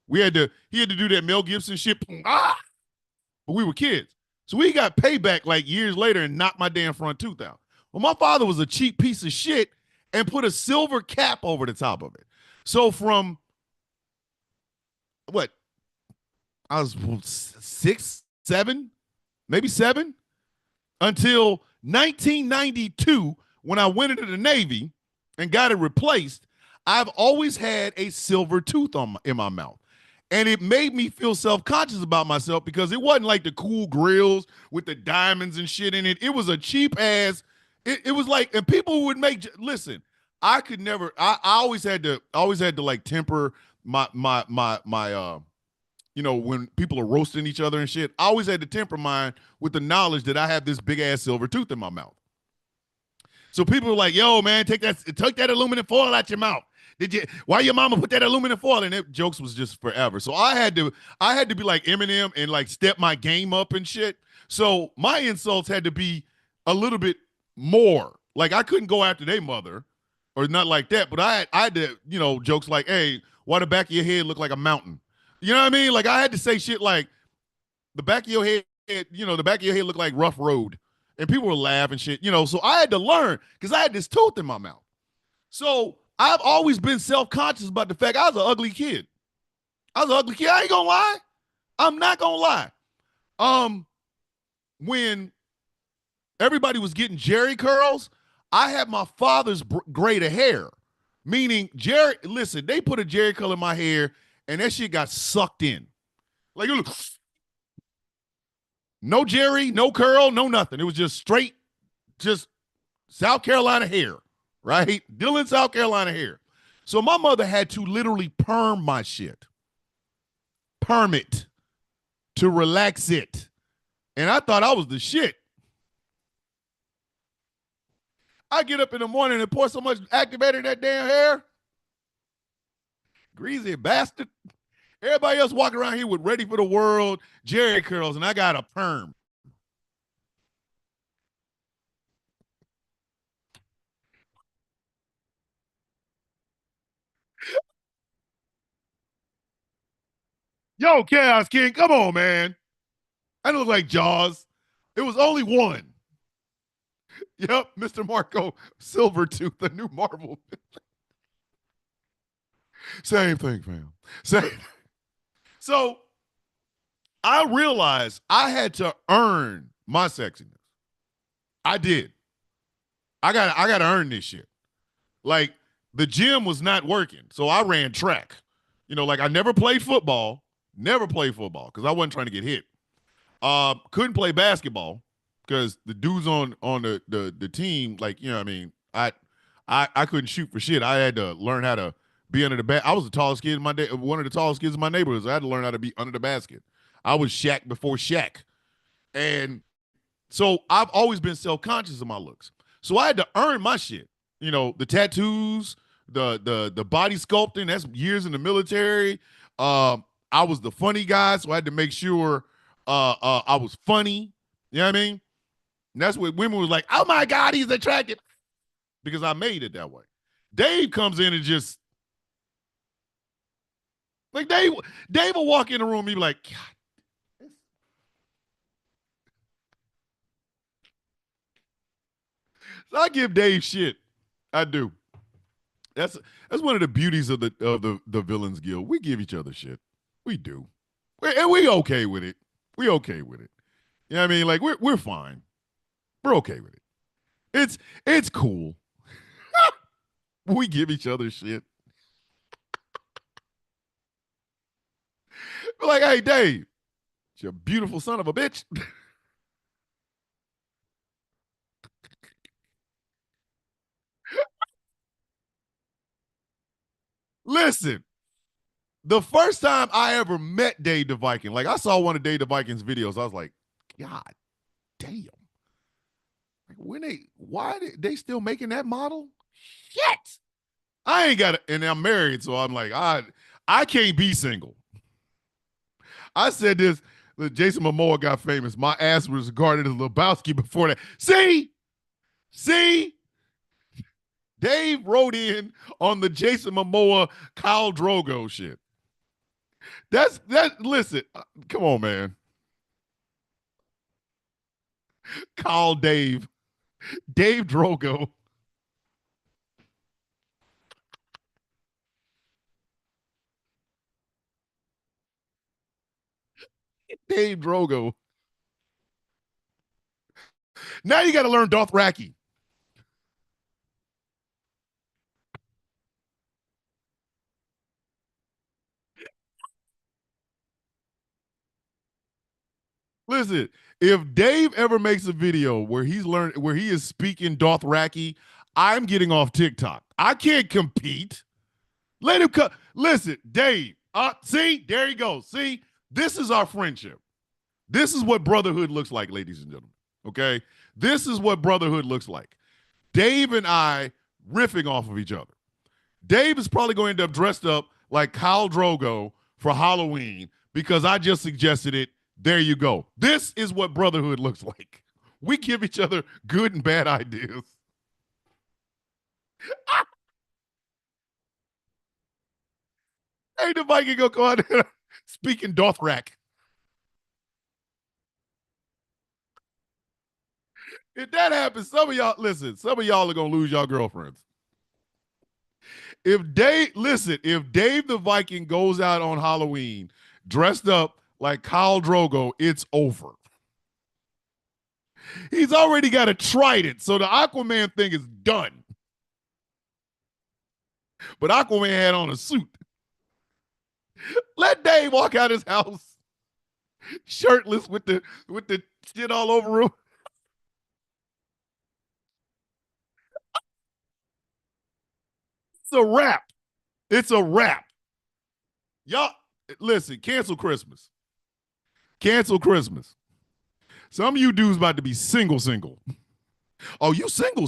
He had to do that Mel Gibson shit. Ah! But we were kids. So we got payback like years later and knocked my damn front tooth out. Well, my father was a cheap piece of shit and put a silver cap over the top of it. So from what? I was 6, 7, maybe 7 until 1992 when I went into the Navy and got it replaced. I've always had a silver tooth in my mouth. And it made me feel self-conscious about myself because it wasn't like the cool grills with the diamonds and shit in it. It was a cheap ass. It was like, and people would listen, I could never, I always had to like temper my when people are roasting each other and shit, I always had to temper mine with the knowledge that I have this big ass silver tooth in my mouth. So people were like, "Yo, man, take that aluminum foil out your mouth. Why your mama put that aluminum foil?" And that jokes was just forever. So I had to be like Eminem and like step my game up and shit. So my insults had to be a little bit more. Like I couldn't go after their mother or not like that. But I had to, jokes like, "Hey, why the back of your head look like a mountain?" You know what I mean? Like I had to say shit like the back of your head, the back of your head look like rough road. And people were laughing shit, So I had to learn because I had this tooth in my mouth. So I've always been self-conscious about the fact I was an ugly kid. I was an ugly kid. I ain't gonna lie. I'm not gonna lie. When everybody was getting Jerry curls, I had my father's grade of hair. Meaning Jerry, listen, they put a Jerry curl in my hair and that shit got sucked in. Like, no Jerry, no curl, no nothing. It was just straight, just South Carolina hair, right? Dillon, South Carolina hair. So my mother had to literally perm my shit. Perm it to relax it. And I thought I was the shit. I get up in the morning and pour so much activator in that damn hair. Greasy bastard. Everybody else walking around here with Ready for the World, Jerry curls, and I got a perm. Yo, Chaos King, come on, man. I look like Jaws. It was only one. Yep, Mr. Marco Silvertooth, the new Marvel. Same thing, fam. Same. So I realized I had to earn my sexiness. I did. I got to earn this shit. Like the gym was not working, so I ran track. Like I never played football because I wasn't trying to get hit. Couldn't play basketball because the dudes on the team, like what I mean, I couldn't shoot for shit. I had to learn how to be under the basket. I was the tallest kid in my day, one of the tallest kids in my neighborhood. So I had to learn how to be under the basket. I was Shaq before Shaq, and so I've always been self conscious of my looks. So I had to earn my shit. The tattoos, the body sculpting. That's years in the military. I was the funny guy, so I had to make sure I was funny. You know what I mean? And that's what women was like, oh my God, he's attractive. Because I made it that way. Dave comes in and just like Dave will walk in the room and be like, God. So I give Dave shit. I do. That's that's one of the beauties of the Villains Guild. We give each other shit. We do. And we okay with it. We okay with it. You know what I mean? Like we're fine. We're okay with it. It's cool. We give each other shit. We're like, hey, Dave, you're a beautiful son of a bitch. Listen, the first time I ever met Dave the Viking, like I saw one of Dave the Viking's videos, I was like, God damn. Like why are they still making that model? Shit. I ain't got it, and I'm married, so I'm like, I can't be single. I said this. Jason Momoa got famous. My ass was regarded as Lebowski before that. See, Dave wrote in on the Jason Momoa Kyle Drogo shit. That's that. Listen, come on, man. Call Dave Drogo. Dave Drogo. Now you got to learn Dothraki. Listen, if Dave ever makes a video where he is speaking Dothraki, I'm getting off TikTok. I can't compete. Let him cut. Listen, Dave. See, there he goes. See, this is our friendship. This is what brotherhood looks like, ladies and gentlemen. Okay, this is what brotherhood looks like. Dave and I riffing off of each other. Dave is probably going to end up dressed up like Khal Drogo for Halloween because I just suggested it. There you go. This is what brotherhood looks like. We give each other good and bad ideas. Hey, the Viking go out there speaking Dothrak. If that happens, some of y'all are gonna lose y'all girlfriends. If Dave the Viking goes out on Halloween dressed up like Khal Drogo, it's over. He's already got a trident, so the Aquaman thing is done. But Aquaman had on a suit. Let Dave walk out his house shirtless with the shit all over him. It's a wrap. It's a wrap. Y'all, listen, cancel Christmas. Cancel Christmas. Some of you dudes about to be single. Oh, you single.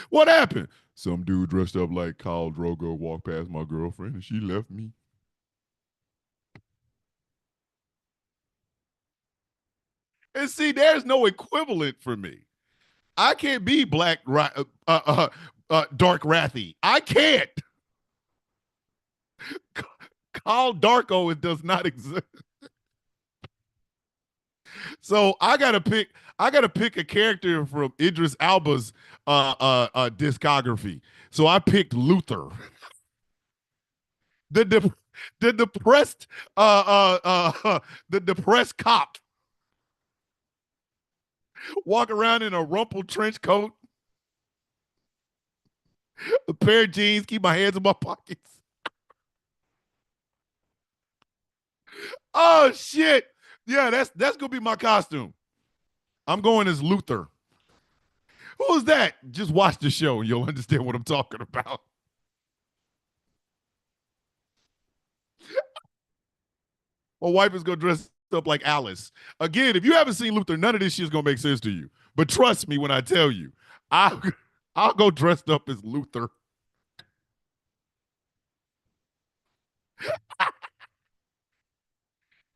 What happened? Some dude dressed up like Khal Drogo walked past my girlfriend and she left me. And see, there's no equivalent for me. I can't be dark wrathy. I can't. All Darko, it does not exist. So I gotta pick a character from Idris Alba's discography. So I picked Luther. The de- the depressed the depressed cop walk around in a rumpled trench coat, a pair of jeans, keep my hands in my pockets. Oh shit. Yeah, that's gonna be my costume. I'm going as Luther. Who's that? Just watch the show and you'll understand what I'm talking about. My wife is gonna dress up like Alice. Again, if you haven't seen Luther, none of this shit is gonna make sense to you. But trust me when I tell you, I'll I'll go dressed up as Luther.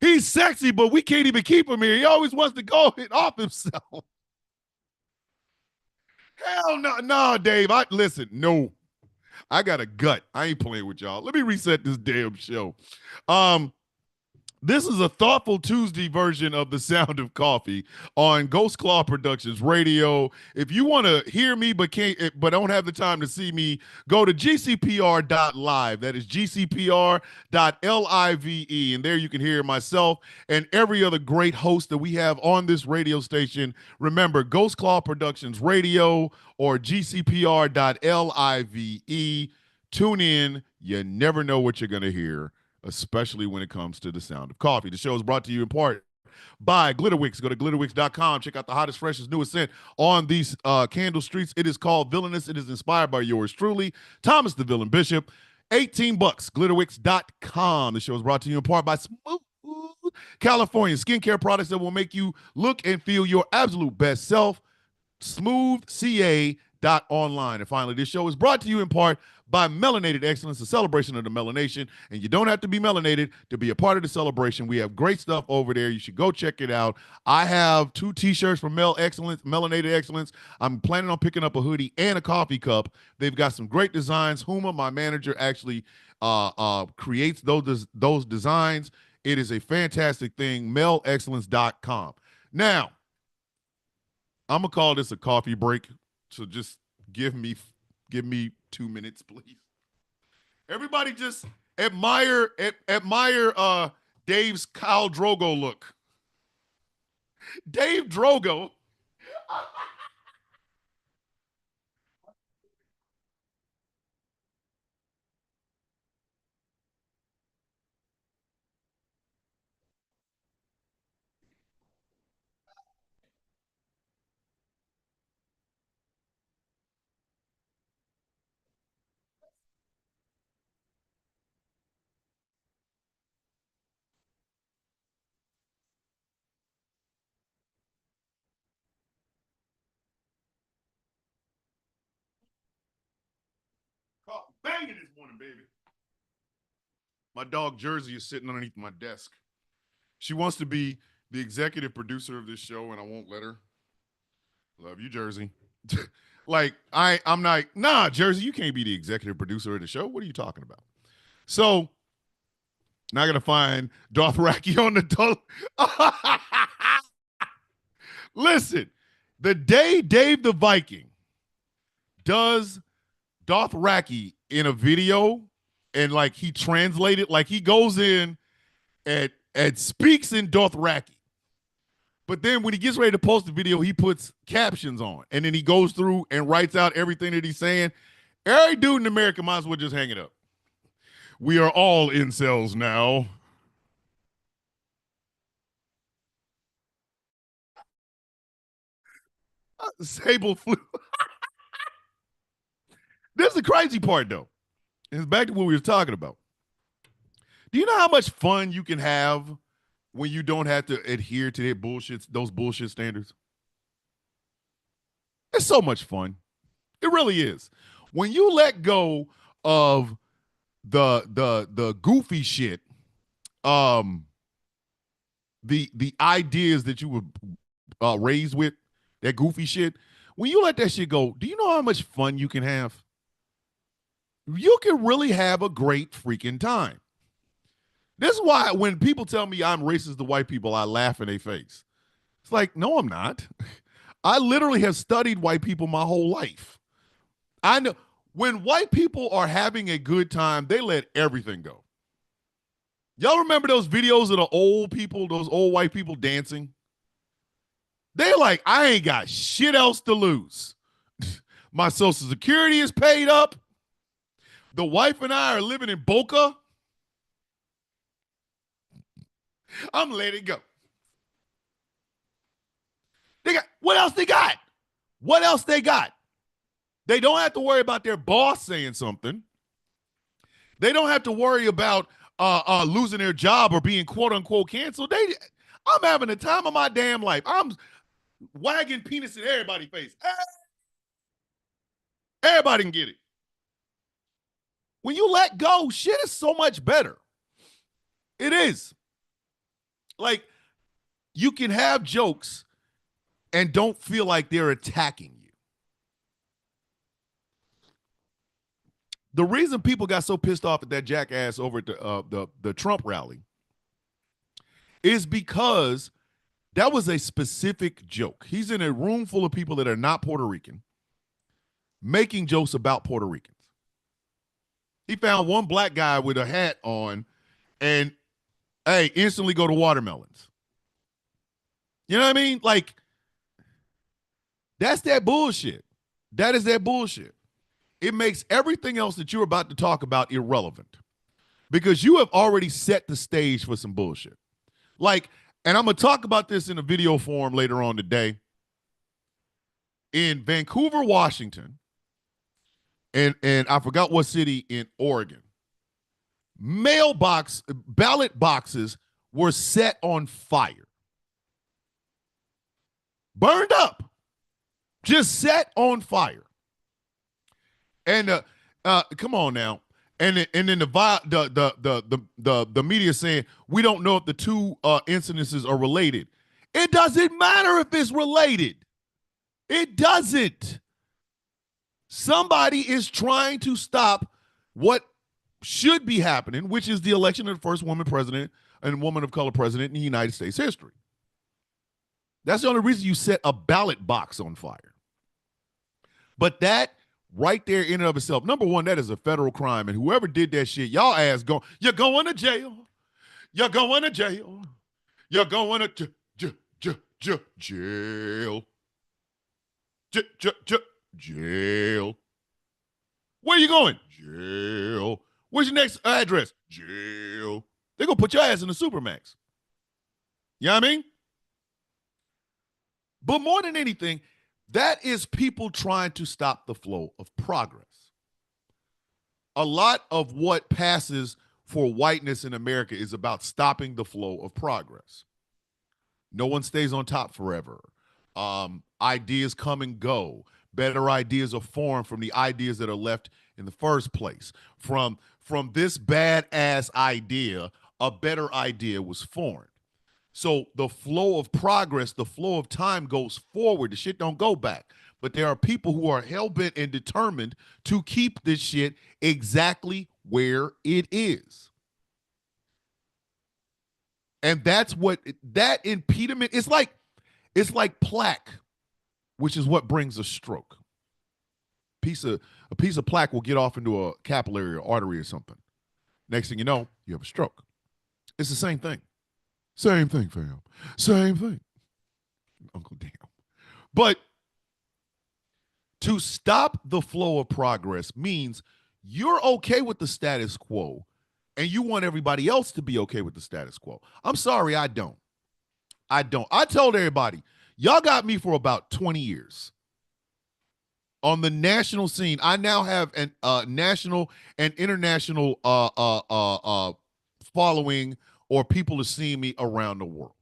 He's sexy, but we can't even keep him here. He always wants to go hit off himself. Hell no, no, Dave. I listen, no. I got a gut. I ain't playing with y'all. Let me reset this damn show. Um, This is a thoughtful Tuesday version of The Sound of Coffee on Ghost Claw Productions Radio. If you want to hear me but don't have the time to see me, go to gcpr.live. That is gcpr.live, and there you can hear myself and every other great host that we have on this radio station. Remember, Ghost Claw Productions Radio or gcpr.live. Tune in. You never know what you're going to hear, especially when it comes to The Sound of Coffee. The show is brought to you in part by Glitterwix. Go to glitterwix.com. Check out the hottest, freshest, newest scent on these candle streets. It is called Villainous. It is inspired by yours truly, Thomas the Villain Bishop. 18 bucks, glitterwix.com. The show is brought to you in part by Smooth California skincare products that will make you look and feel your absolute best self. smoothca.online. And finally, this show is brought to you in part by Melanated Excellence, a celebration of the melanation. And you don't have to be melanated to be a part of the celebration. We have great stuff over there. You should go check it out. I have 2 t-shirts from Melanated Excellence. I'm planning on picking up a hoodie and a coffee cup. They've got some great designs. Huma, my manager, actually creates those designs. It is a fantastic thing. melexcellence.com. Now, I'm gonna call this a coffee break. So just give me 2 minutes, please. Everybody just admire Dave's Khal Drogo look. Dave Drogo. Banging this morning, baby. My dog Jersey is sitting underneath my desk. She wants to be the executive producer of this show, and I won't let her. Love you, Jersey. Like I'm not. Nah, Jersey, you can't be the executive producer of the show. What are you talking about? So now I gotta find Dothraki on the. Listen, the day Dave the Viking does Dothraki in a video and like he translated, like he goes in and speaks in Dothraki. But then when he gets ready to post the video, he puts captions on. And then he goes through and writes out everything that he's saying. Every dude in America might as well just hang it up. We are all incels now. Sable flu. This is the crazy part, though. It's back to what we were talking about. Do you know how much fun you can have when you don't have to adhere to those bullshit standards? It's so much fun. It really is. When you let go of the goofy shit, um, the ideas that you were raised with, that goofy shit, when you let that shit go, do you know how much fun you can have? You can really have a great freaking time. This is why when people tell me I'm racist to white people, I laugh in their face. It's like, no, I'm not. I literally have studied white people my whole life. I know when white people are having a good time, they let everything go. Y'all remember those videos of the old people, those old white people dancing? They're like, I ain't got shit else to lose. My Social Security is paid up. The wife and I are living in Boca. I'm letting go. They got what else they got? What else they got? They don't have to worry about their boss saying something. They don't have to worry about losing their job or being quote unquote canceled. I'm having the time of my damn life. I'm wagging penis in everybody's face. Everybody can get it. When you let go, shit is so much better. It is. Like, you can have jokes and don't feel like they're attacking you. The reason people got so pissed off at that jackass over at the Trump rally is because that was a specific joke. He's in a room full of people that are not Puerto Rican, making jokes about Puerto Ricans. He found one black guy with a hat on and, hey, instantly go to watermelons. You know what I mean? Like, that's that bullshit. That is that bullshit. It makes everything else that you're about to talk about irrelevant because you have already set the stage for some bullshit. Like, and I'm going to talk about this in a video form later on today. In Vancouver, Washington, and I forgot what city in Oregon, ballot boxes were set on fire. Burned up. Just set on fire. And come on now. And then the media saying we don't know if the two incidences are related. It doesn't matter if it's related. It doesn't. Somebody is trying to stop what should be happening, which is the election of the first woman president and woman of color president in United States history. That's the only reason you set a ballot box on fire. But that right there in and of itself, number one, that is a federal crime. And whoever did that shit, y'all ass you're going to jail. You're going to jail. You're going to jail. Jail. Where you going? Jail. Where's your next address? Jail. They're going to put your ass in the Supermax. You know what I mean? But more than anything, that is people trying to stop the flow of progress. A lot of what passes for whiteness in America is about stopping the flow of progress. No one stays on top forever. Ideas come and go. Better ideas are formed from the ideas that are left in the first place. From this badass idea, a better idea was formed. So the flow of progress, the flow of time goes forward. The shit don't go back. But there are people who are hell-bent and determined to keep this shit exactly where it is. And that's what that impediment is like. It's like plaque, which is what brings a stroke. A piece of plaque will get off into a capillary or artery or something. Next thing you know, you have a stroke. It's the same thing. Same thing, fam. Same thing. Uncle Dan. But to stop the flow of progress means you're okay with the status quo and you want everybody else to be okay with the status quo. I'm sorry, I don't. I told everybody, y'all got me for about 20 years. On the national scene, I now have a national and international following or people are seeing me around the world,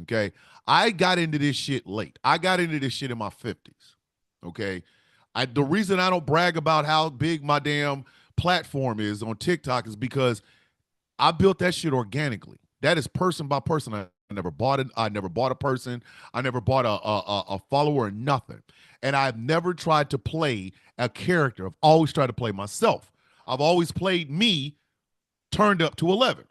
okay? I got into this shit late. I got into this shit in my 50s, okay? The reason I don't brag about how big my damn platform is on TikTok is because I built that shit organically. That is person by person. I never bought it. I never bought a person. I never bought a follower or nothing. And I've never tried to play a character. I've always tried to play myself. I've always played me turned up to 11.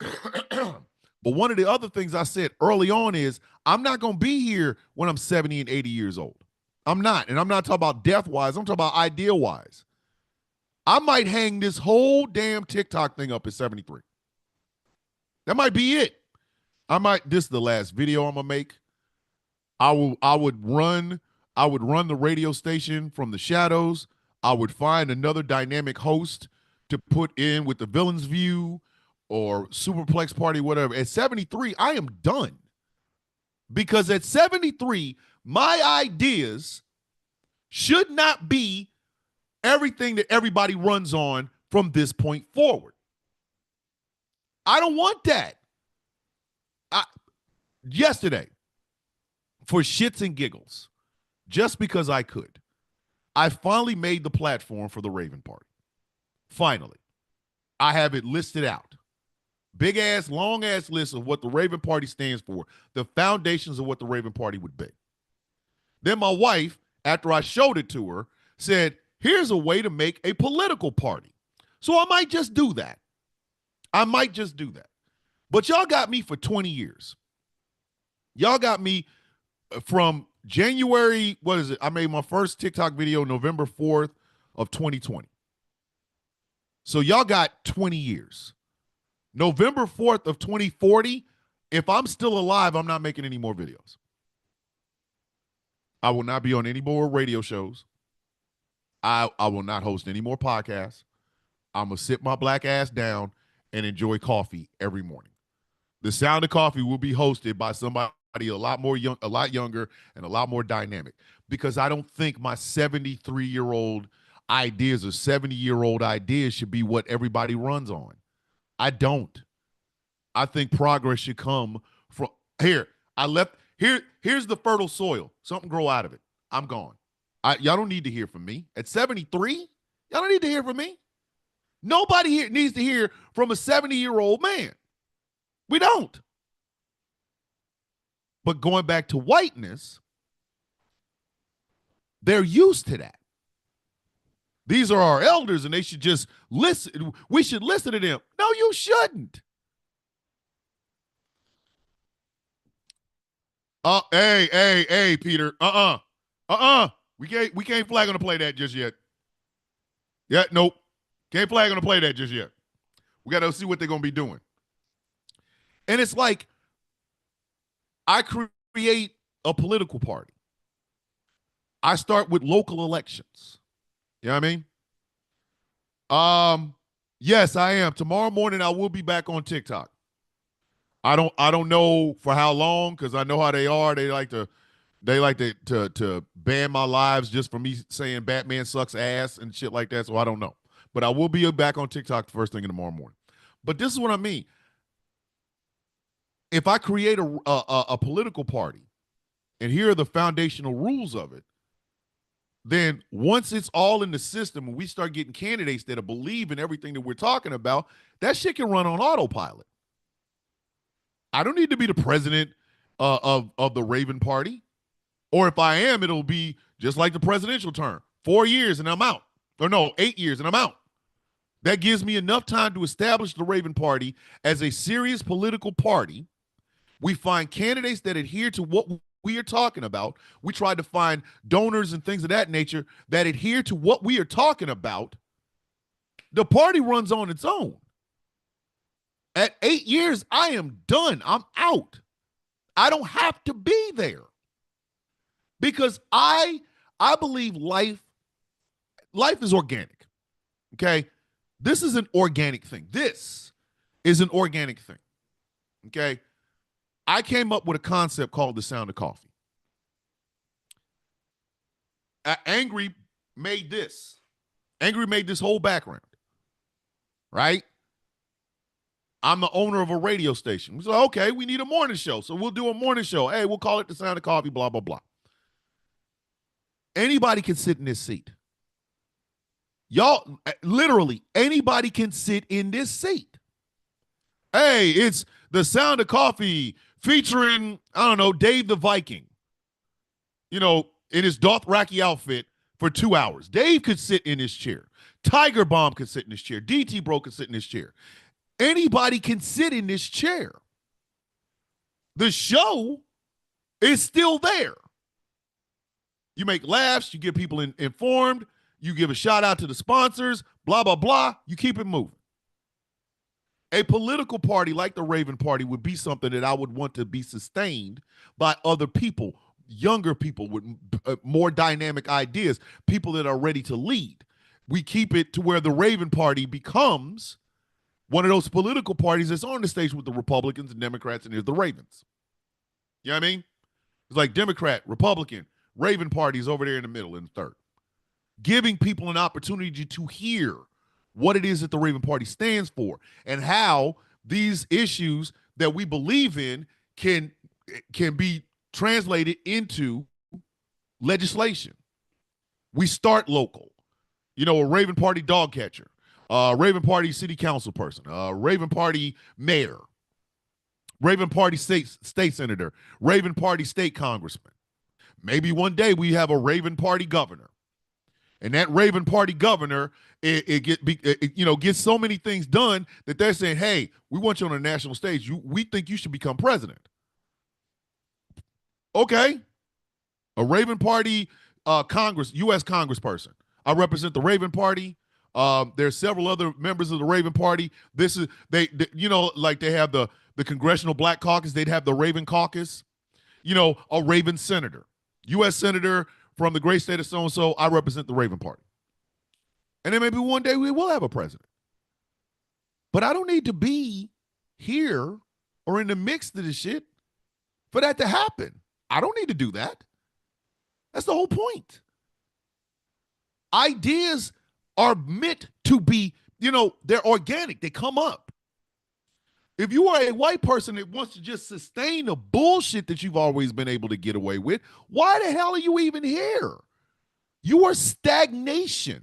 But one of the other things I said early on is I'm not going to be here when I'm 70 and 80 years old. I'm not. And I'm not talking about death-wise. I'm talking about idea-wise. I might hang this whole damn TikTok thing up at 73. That might be it. This is the last video I'm going to make. I would run the radio station from the shadows. I would find another dynamic host to put in with the Villain's View or Superplex Party, whatever. At 73, I am done. Because at 73, my ideas should not be everything that everybody runs on from this point forward. I don't want that. Yesterday, for shits and giggles, just because I could, I finally made the platform for the Raven Party. Finally. I have it listed out. Big ass, long ass list of what the Raven Party stands for, the foundations of what the Raven Party would be. Then my wife, after I showed it to her, said, here's a way to make a political party. So I might just do that. But y'all got me for 20 years. Y'all got me from January, what is it? I made my first TikTok video November 4th of 2020. So y'all got 20 years. November 4th of 2040, if I'm still alive, I'm not making any more videos. I will not be on any more radio shows. I will not host any more podcasts. I'm going to sit my black ass down and enjoy coffee every morning. The Sound of Coffee will be hosted by somebody a lot younger and a lot more dynamic, because I don't think my 73-year-old ideas or 70-year-old ideas should be what everybody runs on. I don't. I think progress should come from here. Here's the fertile soil. Something grow out of it. I'm gone. Y'all don't need to hear from me. At 73, y'all don't need to hear from me. Nobody here needs to hear from a 70-year-old man. We don't. But going back to whiteness, they're used to that. These are our elders, and they should just listen. We should listen to them. No, you shouldn't. Hey, Peter. We can't flag on to play that just yet. Yeah, nope. Can't flag on to play that just yet. We got to see what they're going to be doing. And it's like, I create a political party. I start with local elections. You know what I mean? Yes, I am. Tomorrow morning I will be back on TikTok. I don't know for how long, because I know how they are. They like to ban my lives just for me saying Batman sucks ass and shit like that. So I don't know. But I will be back on TikTok the first thing in tomorrow morning. But this is what I mean. If I create a political party, and here are the foundational rules of it, then once it's all in the system and we start getting candidates that believe in everything that we're talking about, that shit can run on autopilot. I don't need to be the president of the Raven Party. Or if I am, it'll be just like the presidential term. 4 years and I'm out. Or no, 8 years and I'm out. That gives me enough time to establish the Raven Party as a serious political party. We find candidates that adhere to what we are talking about. We try to find donors and things of that nature that adhere to what we are talking about. The party runs on its own. At 8 years, I am done. I'm out. I don't have to be there. Because I believe life is organic. Okay? This is an organic thing. This is an organic thing. Okay? I came up with a concept called the Sound of Coffee. Angry made this. Angry made this whole background. Right? I'm the owner of a radio station. We said, okay, we need a morning show. So we'll do a morning show. Hey, we'll call it the Sound of Coffee, blah, blah, blah. Anybody can sit in this seat. Y'all, literally, anybody can sit in this seat. Hey, it's the Sound of Coffee featuring, I don't know, Dave the Viking, in his Dothraki outfit for 2 hours. Dave could sit in his chair. Tiger Bomb could sit in his chair. DT Bro could sit in his chair. Anybody can sit in this chair. The show is still there. You make laughs, you get people informed, you give a shout out to the sponsors, blah, blah, blah. You keep it moving. A political party like the Raven Party would be something that I would want to be sustained by other people, younger people with more dynamic ideas, people that are ready to lead. We keep it to where the Raven Party becomes one of those political parties that's on the stage with the Republicans and Democrats, and there's the Ravens. You know what I mean? It's like Democrat, Republican, Raven Party is over there in the middle in the third. Giving people an opportunity to hear what it is that the Raven Party stands for and how these issues that we believe in can be translated into legislation. We start local. You know, a Raven Party dog catcher, Raven Party city council person, Raven Party mayor, Raven Party state senator, Raven Party state congressman. Maybe one day we have a Raven Party governor. And that Raven Party governor, gets so many things done that they're saying, hey, we want you on a national stage. We think you should become president. Okay. A Raven Party U.S. congressperson. I represent the Raven Party. There's several other members of the Raven Party. This is, like they have the Congressional Black Caucus. They'd have the Raven Caucus. A Raven senator. U.S. senator from the great state of so-and-so. I represent the Raven Party. And then maybe one day we will have a president. But I don't need to be here or in the mix of this shit for that to happen. I don't need to do that. That's the whole point. Ideas are meant to be, they're organic. They come up. If you are a white person that wants to just sustain the bullshit that you've always been able to get away with, why the hell are you even here? You are stagnation.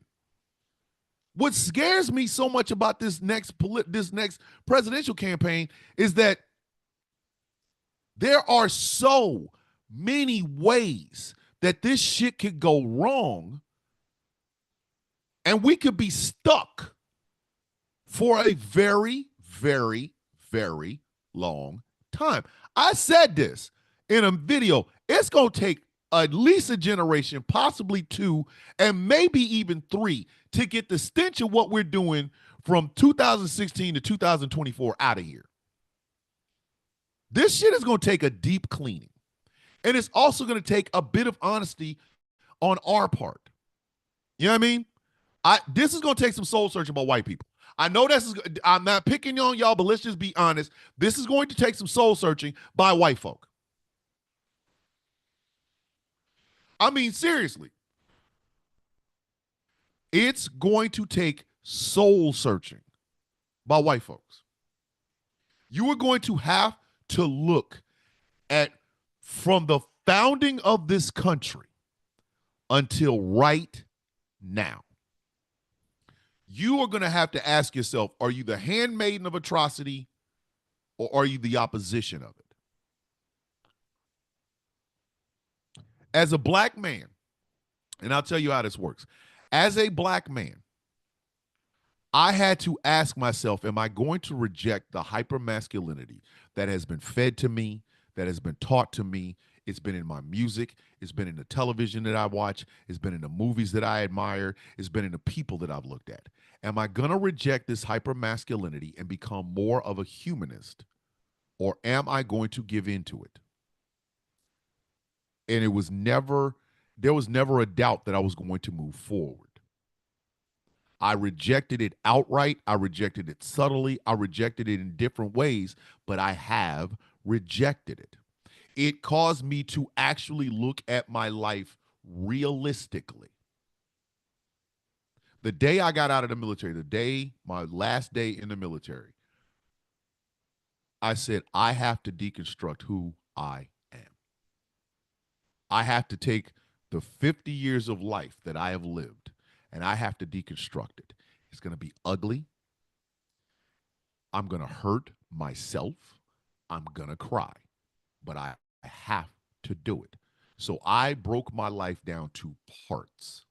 What scares me so much about this next presidential campaign is that there are so many ways that this shit could go wrong, and we could be stuck for a very, very, very long time. I said this in a video. It's going to take at least a generation, possibly two, and maybe even three to get the stench of what we're doing from 2016 to 2024 out of here. This shit is going to take a deep cleaning. And it's also going to take a bit of honesty on our part. You know what I mean? This is going to take some soul searching by white people. I know I'm not picking on y'all, but let's just be honest. This is going to take some soul searching by white folk. I mean, seriously. It's going to take soul searching by white folks. You are going to have to look at, from the founding of this country until right now. You are going to have to ask yourself, are you the handmaiden of atrocity or are you the opposition of it? As a black man, and I'll tell you how this works. As a black man, I had to ask myself, am I going to reject the hypermasculinity that has been fed to me, that has been taught to me? It's been in my music. It's been in the television that I watch. It's been in the movies that I admire. It's been in the people that I've looked at. Am I going to reject this hypermasculinity and become more of a humanist? Or am I going to give into it? And there was never a doubt that I was going to move forward. I rejected it outright. I rejected it subtly. I rejected it in different ways, but I have rejected it. It caused me to actually look at my life realistically. The day I got out of the military, my last day in the military, I said, I have to deconstruct who I am. I have to take the 50 years of life that I have lived, and I have to deconstruct it. It's going to be ugly. I'm going to hurt myself. I'm going to cry. But I have to do it. So I broke my life down to parts.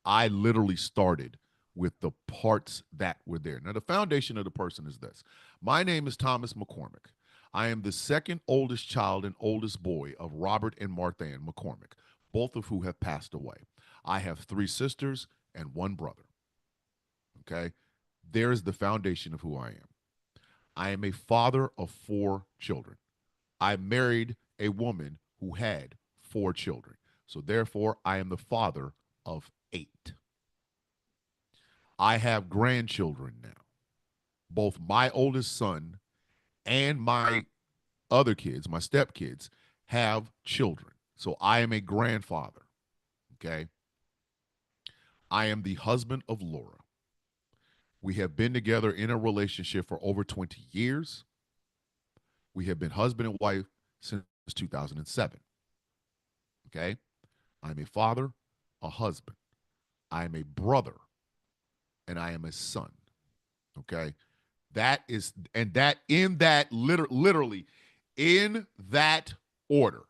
I literally started with the parts that were there. Now, the foundation of the person is this. My name is Thomas McCormick. I am the second oldest child and oldest boy of Robert and Martha Ann McCormick, both of who have passed away. I have 3 sisters and 1 brother. Okay? There is the foundation of who I am. I am a father of 4 children. I married a woman who had 4 children. So therefore, I am the father of 8. I have grandchildren now. Both my oldest son and my other kids, my stepkids, have children. So I am a grandfather. Okay. I am the husband of Laura. We have been together in a relationship for over 20 years. We have been husband and wife since 2007. Okay. I'm a father, a husband. I am a brother, and I am a son. Okay. That is, and that in that literally in that order: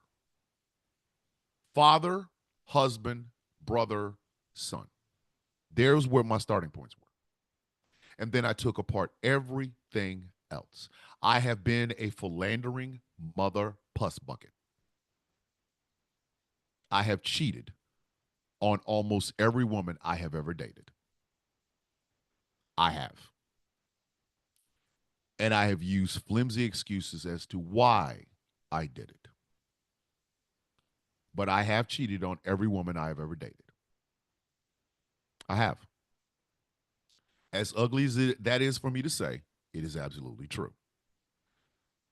father, husband, brother, son. There's where my starting points were. And then I took apart everything else. I have been a philandering mother puss bucket. I have cheated on almost every woman I have ever dated. I have. And I have used flimsy excuses as to why I did it. But I have cheated on every woman I have ever dated. I have. As ugly as that is for me to say, it is absolutely true.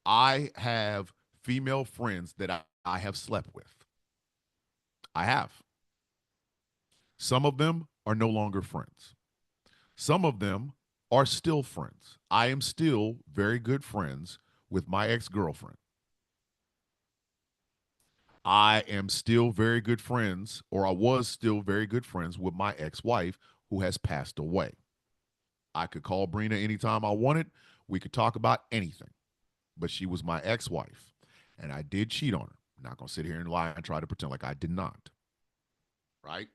I have female friends that I have slept with. I have. Some of them are no longer friends. Some of them are still friends. I am still very good friends with my ex-girlfriend. I am still very good friends, or I was still very good friends with my ex-wife who has passed away. I could call Brina anytime I wanted. We could talk about anything. But she was my ex-wife, and I did cheat on her. I'm not going to sit here and lie and try to pretend like I did not. Right?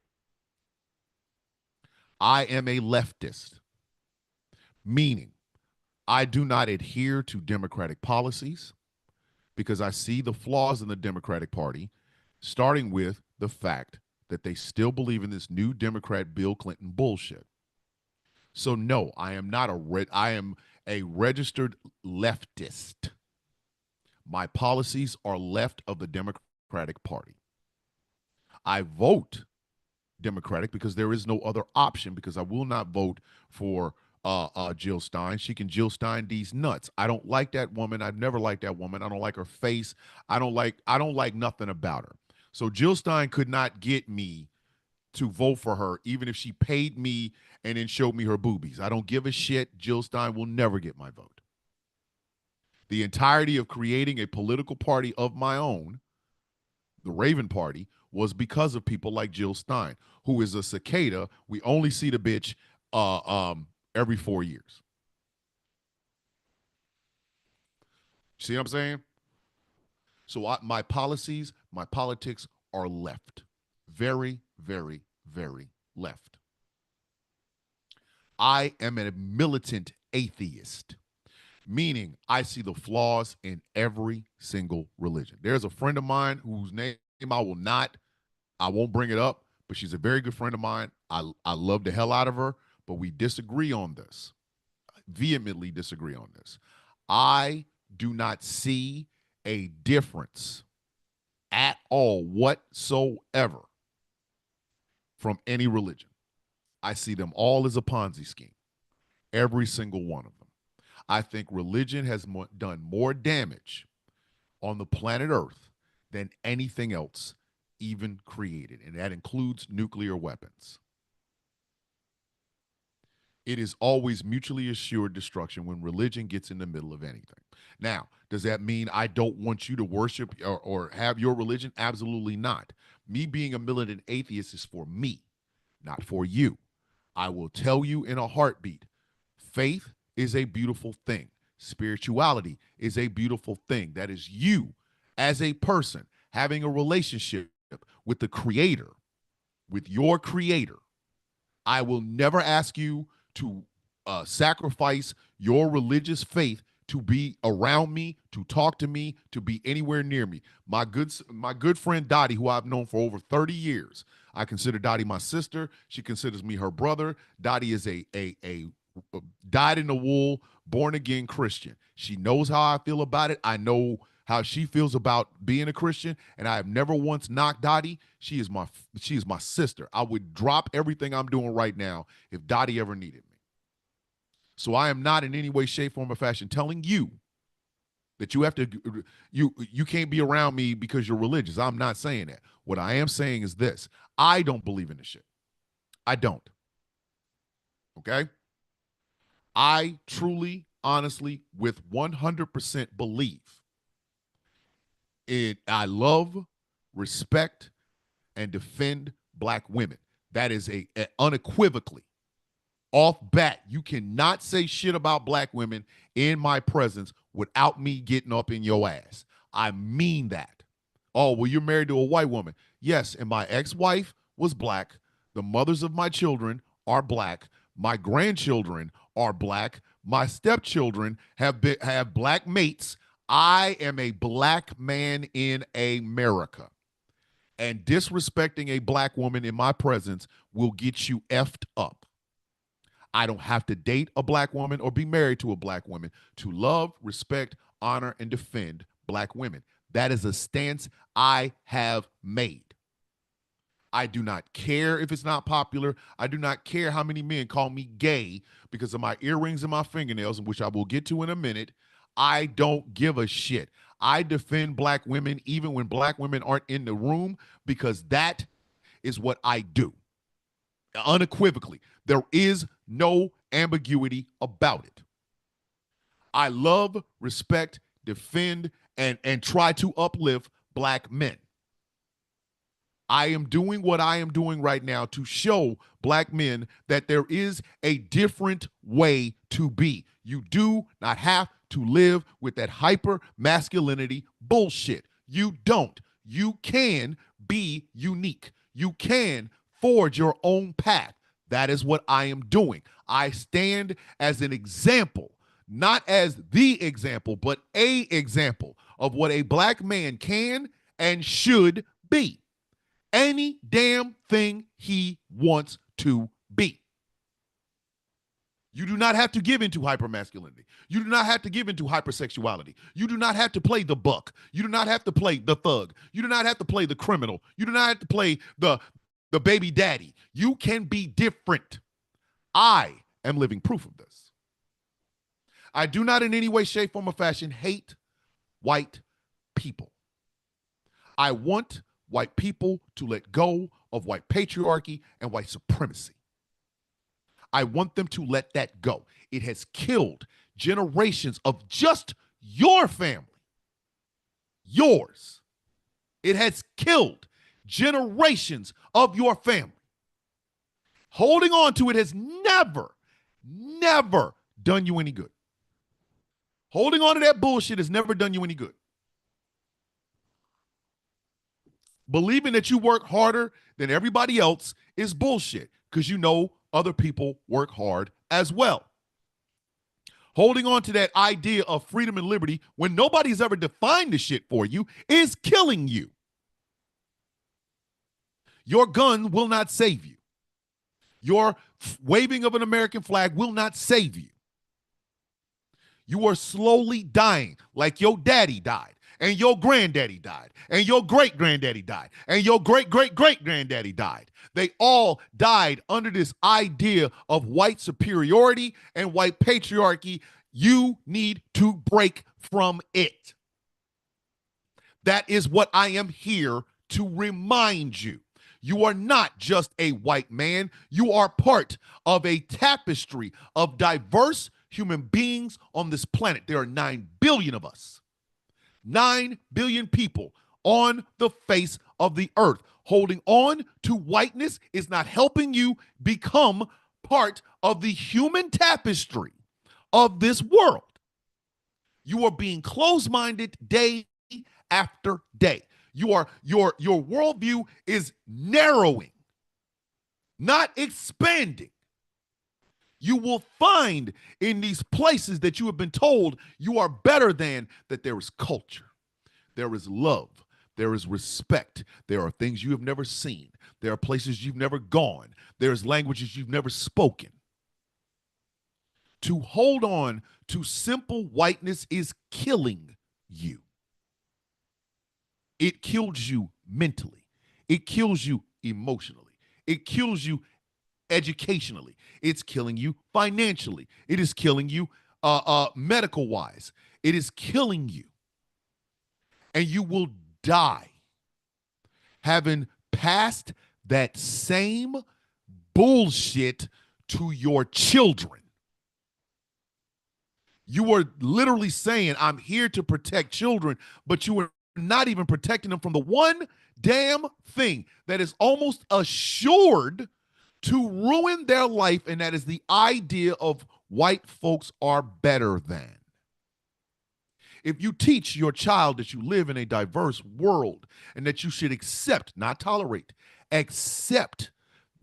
I am a leftist, meaning I do not adhere to Democratic policies because I see the flaws in the Democratic Party, starting with the fact that they still believe in this new Democrat Bill Clinton bullshit. So no, I am not I am a registered leftist. My policies are left of the Democratic Party. I vote Democratic because there is no other option, because I will not vote for Jill Stein. She can Jill Stein these nuts. I don't like that woman. I've never liked that woman. I don't like her face. I don't like nothing about her. So Jill Stein could not get me to vote for her, even if she paid me and then showed me her boobies. I don't give a shit. Jill Stein will never get my vote. The entirety of creating a political party of my own, the Raven Party, was because of people like Jill Stein, who is a cicada. We only see the bitch every 4 years. See what I'm saying? So my policies, my politics are left. Very, very, very left. I am a militant atheist, meaning I see the flaws in every single religion. There's a friend of mine whose name I won't bring it up, but she's a very good friend of mine. I love the hell out of her, but we disagree on this, vehemently disagree on this. I do not see a difference at all whatsoever from any religion. I see them all as a Ponzi scheme, every single one of them. I think religion has done more damage on the planet Earth than anything else even created, and that includes nuclear weapons. It is always mutually assured destruction when religion gets in the middle of anything. Now, does that mean I don't want you to worship or have your religion? Absolutely not. Me being a militant atheist is for me, not for you. I will tell you in a heartbeat, faith is a beautiful thing. Spirituality is a beautiful thing. That is you as a person having a relationship with the creator, with your creator. I will never ask you to sacrifice your religious faith to be around me, to talk to me, to be anywhere near me. My good friend Dottie, who I've known for over 30 years, I consider Dottie my sister. She considers me her brother. Dottie is a dyed in the wool, born again Christian. She knows how I feel about it. I know how she feels about being a Christian, and I have never once knocked Dottie. She is my sister. I would drop everything I'm doing right now if Dottie ever needed me. So I am not in any way, shape, form, or fashion telling you that you have to you can't be around me because you're religious. I'm not saying that. What I am saying is this: I don't believe in this shit. I don't. Okay? I truly, honestly, with 100% believe in I love, respect, and defend black women. That is a unequivocally off bat. You cannot say shit about black women in my presence without me getting up in your ass. I mean that. Oh, well, you're married to a white woman. Yes, and my ex-wife was black. The mothers of my children are black. My grandchildren are black. My stepchildren have black mates. I am a black man in America. And disrespecting a black woman in my presence will get you effed up. I don't have to date a black woman or be married to a black woman to love, respect, honor, and defend black women. That is a stance I have made. I do not care if it's not popular. I do not care how many men call me gay because of my earrings and my fingernails, which I will get to in a minute. I don't give a shit. I defend black women even when black women aren't in the room because that is what I do. Unequivocally. There is no ambiguity about it. I love, respect, defend, and try to uplift black men. I am doing what I am doing right now to show black men that there is a different way to be. You do not have to live with that hyper masculinity bullshit. You don't. You can be unique. You can forge your own path. That is what I am doing. I stand as an example, not as the example, but a example of what a black man can and should be. Any damn thing he wants to be. You do not have to give into hypermasculinity. You do not have to give into hypersexuality. You do not have to play the buck. You do not have to play the thug. You do not have to play the criminal. You do not have to play the baby daddy. You can be different. I am living proof of this. I do not in any way, shape, form, or fashion hate white people. I want white people to let go of white patriarchy and white supremacy. I want them to let that go. It has killed generations of just your family. Yours. It has killed generations of your family. Holding on to it has never done you any good. Holding on to that bullshit has never done you any good. Believing that you work harder than everybody else is bullshit because you know other people work hard as well. Holding on to that idea of freedom and liberty when nobody's ever defined the shit for you is killing you. Your gun will not save you. Your waving of an American flag will not save you. You are slowly dying like your daddy died, and your granddaddy died, and your great-granddaddy died, and your great-great-great-granddaddy died. They all died under this idea of white superiority and white patriarchy. You need to break from it. That is what I am here to remind you. You are not just a white man. You are part of a tapestry of diverse human beings on this planet. There are 9 billion of us. 9 billion people on the face of the earth. Holding on to whiteness is not helping you become part of the human tapestry of this world. You are being closed-minded day after day. Your worldview is narrowing not expanding. You will find in these places that you have been told you are better than, that there is culture, there is love, there is respect, there are things you have never seen, there are places you've never gone, there's languages you've never spoken. To hold on to simple whiteness is killing you. It kills you mentally. It kills you emotionally. It kills you educationally. It's killing you financially. It is killing you medical wise. It is killing you. And you will die having passed that same bullshit to your children. You are literally saying, I'm here to protect children, but you are not even protecting them from the one damn thing that is almost assured to ruin their life, and that is the idea of white folks are better than. If you teach your child that you live in a diverse world and that you should accept, not tolerate, accept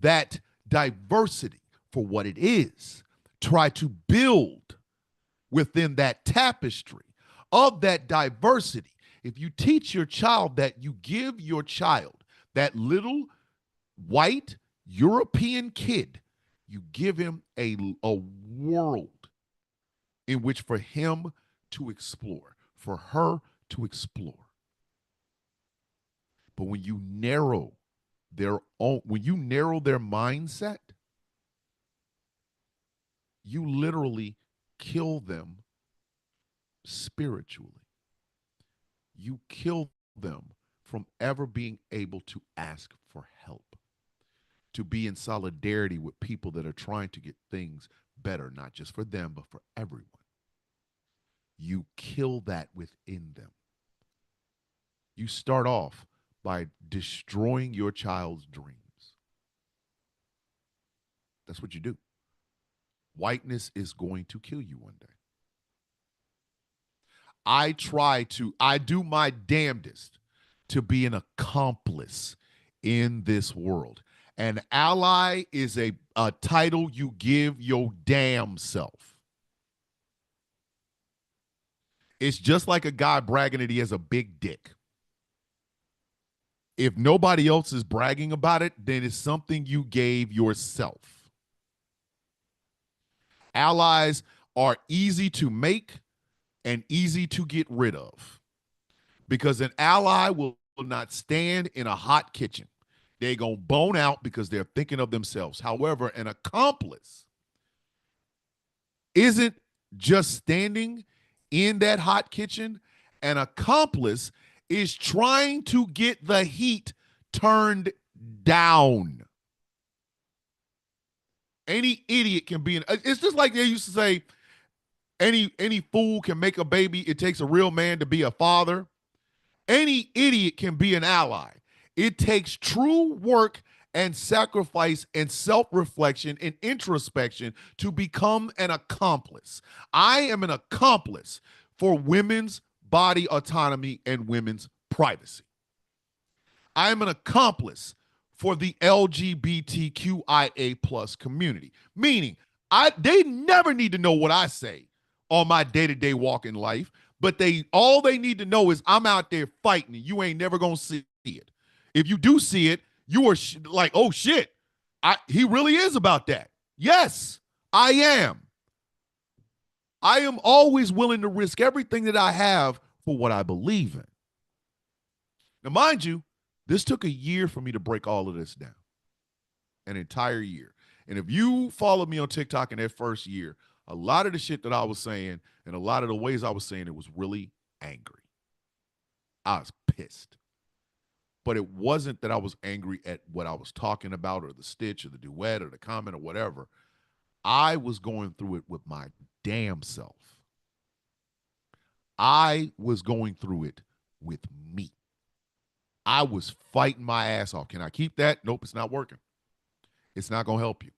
that diversity for what it is, try to build within that tapestry of that diversity. If you teach your child that, you give your child, that little white European kid, you give him a world in which for him to explore, for her to explore. But when you narrow their mindset, you literally kill them spiritually. You kill them from ever being able to ask for help, to be in solidarity with people that are trying to get things better, not just for them, but for everyone. You kill that within them. You start off by destroying your child's dreams. That's what you do. Whiteness is going to kill you one day. I do my damnedest to be an accomplice in this world. An ally is a title you give your damn self. It's just like a guy bragging that he has a big dick. If nobody else is bragging about it, then it's something you gave yourself. Allies are easy to make and easy to get rid of, because an ally will not stand in a hot kitchen. They're going to bone out because they're thinking of themselves. However, an accomplice isn't just standing in that hot kitchen. An accomplice is trying to get the heat turned down. Any idiot can be it's just like they used to say, any fool can make a baby. It takes a real man to be a father. Any idiot can be an ally. It takes true work and sacrifice and self-reflection and introspection to become an accomplice. I am an accomplice for women's body autonomy and women's privacy. I am an accomplice for the LGBTQIA plus community, meaning they never need to know what I say on my day-to-day walk in life, but all they need to know is I'm out there fighting and you ain't never gonna see it. If you do see it, you are like, oh shit, he really is about that. Yes, I am. I am always willing to risk everything that I have for what I believe in. Now, mind you, this took a year for me to break all of this down. An entire year. And if you followed me on TikTok in that first year, a lot of the shit that I was saying and a lot of the ways I was saying it was really angry. I was pissed. But it wasn't that I was angry at what I was talking about or the stitch or the duet or the comment or whatever. I was going through it with my damn self. I was going through it with me. I was fighting my ass off. Can I keep that? Nope, it's not working. It's not going to help you.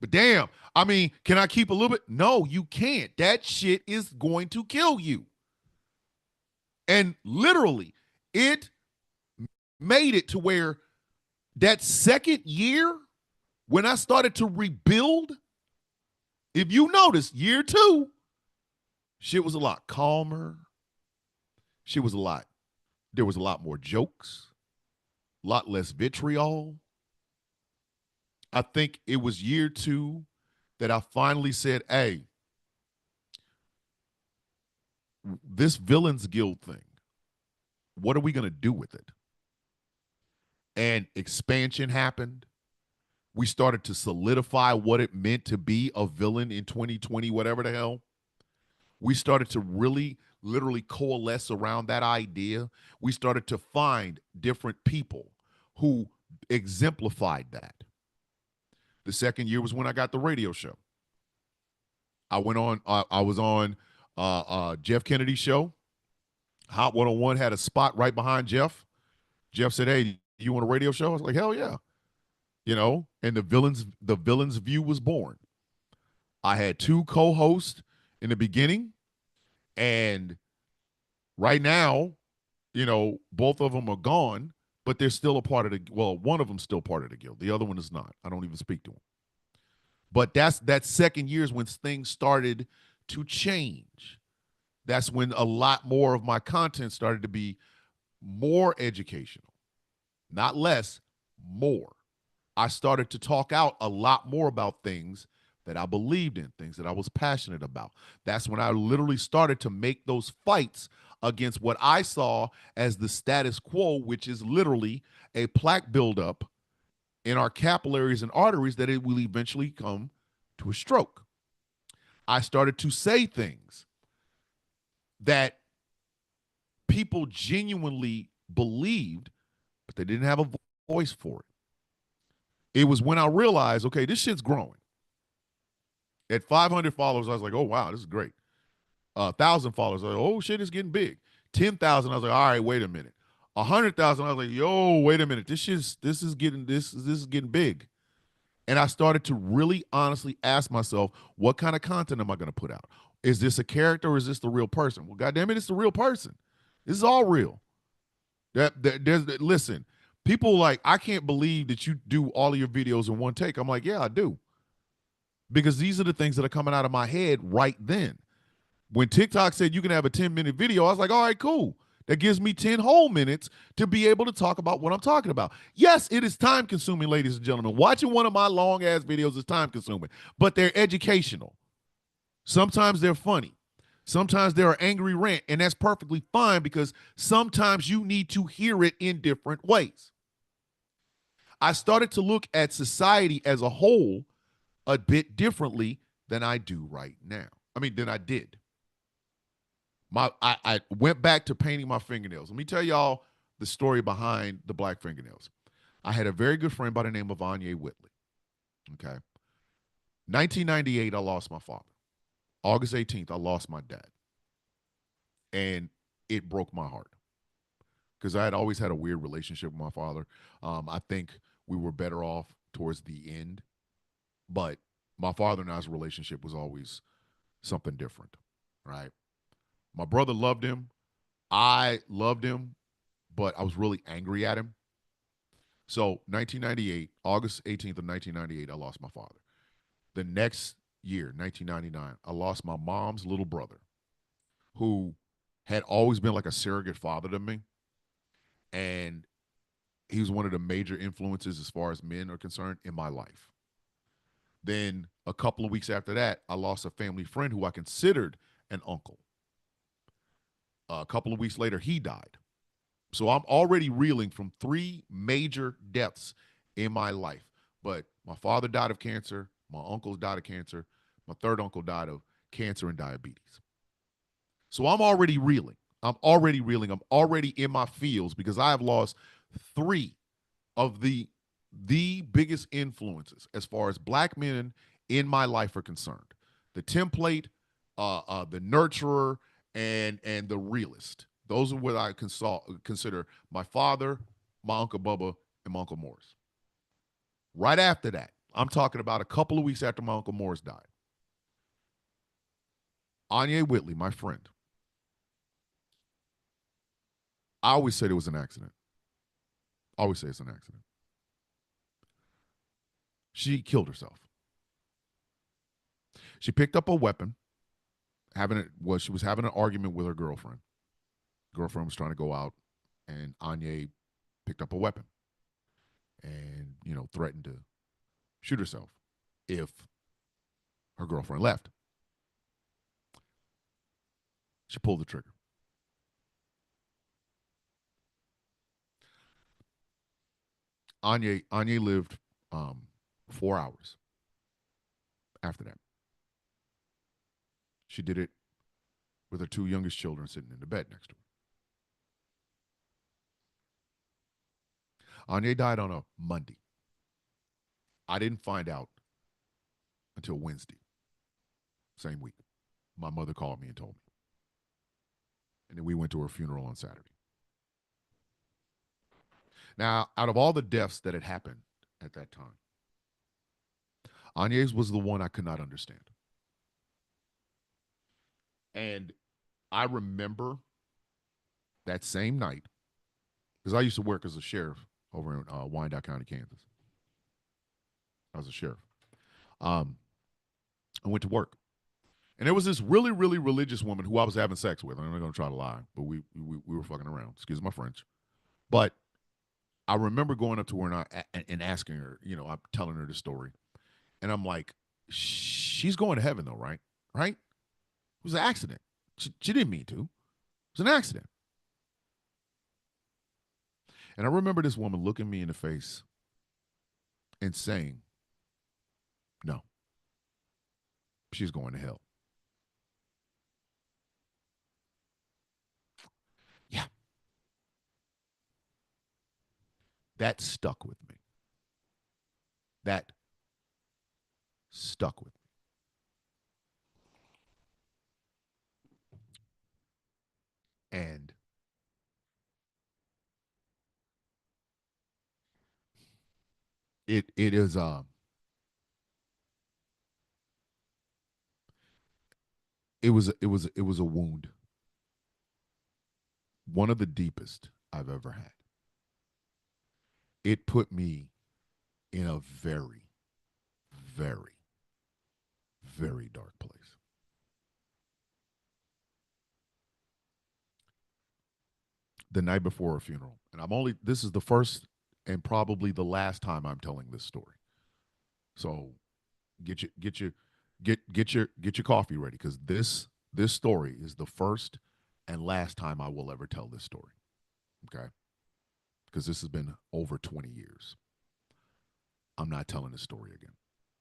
But damn, I mean, can I keep a little bit? No, you can't. That shit is going to kill you. And literally, it made it to where that second year When I started to rebuild, if you notice, year 2, shit was a lot calmer. Shit was a lot. There was a lot more jokes, a lot less vitriol. I think it was year 2 that I finally said, hey, this Villains Guild thing, what are we going to do with it? And expansion happened. We started to solidify what it meant to be a villain in 2020, whatever the hell. We started to really, literally coalesce around that idea. We started to find different people who exemplified that. The second year was when I got the radio show. I went on, I was on Jeff Kennedy's show. Hot 101 had a spot right behind Jeff. Jeff said, hey, you want a radio show? I was like, hell yeah. You know, and the villain's view was born. I had 2 co-hosts in the beginning, and right now, you know, both of them are gone, but they're still a part of the, well, one of them's still part of the guild. The other one is not. I don't even speak to him. But that second year is when things started to change. That's when a lot more of my content started to be more educational, not less, more. I started to talk out a lot more about things that I believed in, things that I was passionate about. That's when I literally started to make those fights against what I saw as the status quo, which is literally a plaque buildup in our capillaries and arteries that it will eventually come to a stroke. I started to say things that people genuinely believed, but they didn't have a voice for it. It was when I realized, okay, this shit's growing. At 500 followers, I was like, oh, wow, this is great. 1,000 followers, I was like, oh, shit, it's getting big. 10,000, I was like, all right, wait a minute. 100,000, I was like, yo, wait a minute. This is getting big. And I started to really honestly ask myself, what kind of content am I going to put out? Is this a character or is this the real person? Well, goddamn it, it's the real person. This is all real. Listen, people like, I can't believe that you do all of your videos in one take. I'm like, yeah, I do. Because these are the things that are coming out of my head right then. When TikTok said you can have a 10-minute video, I was like, all right, cool. That gives me 10 whole minutes to be able to talk about what I'm talking about. Yes, it is time consuming, ladies and gentlemen. Watching one of my long ass videos is time consuming, but they're educational. Sometimes they're funny. Sometimes they're an angry rant, and that's perfectly fine because sometimes you need to hear it in different ways. I started to look at society as a whole a bit differently than I do right now. Than I did. I went back to painting my fingernails. Let me tell y'all the story behind the black fingernails. I had a very good friend by the name of Anya Whitley. Okay. 1998, I lost my father. August 18th, I lost my dad. And it broke my heart because I had always had a weird relationship with my father. I think we were better off towards the end, but my father and I's relationship was always something different, right? My brother loved him. I loved him, but I was really angry at him. So 1998, August 18th of 1998, I lost my father. The next year, 1999, I lost my mom's little brother, who had always been like a surrogate father to me. And he was one of the major influences as far as men are concerned in my life. Then a couple of weeks after that, I lost a family friend who I considered an uncle. A couple of weeks later, he died. So I'm already reeling from 3 major deaths in my life. But my father died of cancer. My uncles died of cancer. My third uncle died of cancer and diabetes. So I'm already reeling. I'm already in my feels because I have lost 3 of the biggest influences as far as black men in my life are concerned. The template, the nurturer, and the realist. Those are what I consider my father, my Uncle Bubba, and my Uncle Morris. Right after that, I'm talking about a couple of weeks after my Uncle Morris died. Anya Whitley, my friend. I always said it was an accident. I always say it's an accident. She killed herself. She picked up a weapon. She was having an argument with her girlfriend. Girlfriend was trying to go out, and Anya picked up a weapon and threatened to shoot herself if her girlfriend left. She pulled the trigger. Anya lived 4 hours after that. She did it with her two youngest children sitting in the bed next to her. Anya died on a Monday. I didn't find out until Wednesday, same week. My mother called me and told me. And then we went to her funeral on Saturday. Now, out of all the deaths that had happened at that time, Anya's was the one I could not understand. And I remember that same night, because I used to work as a sheriff over in Wyandotte County, Kansas. I was a sheriff. I went to work. And there was this really, really religious woman who I was having sex with. I'm not going to try to lie, but we were fucking around. Excuse my French. But I remember going up to her and asking her, I'm telling her the story. And I'm like, she's going to heaven though, right? Right? It was an accident. She didn't mean to. It was an accident. And I remember this woman looking me in the face and saying, no, she's going to hell. Yeah. That stuck with me. That stuck with me. And it is it was a wound. One of the deepest I've ever had. It put me in a very, very, very dark place. The night before a funeral. And this is the first and probably the last time I'm telling this story. So get your coffee ready, because this story is the first and last time I will ever tell this story. Okay? Because this has been over 20 years. I'm not telling this story again.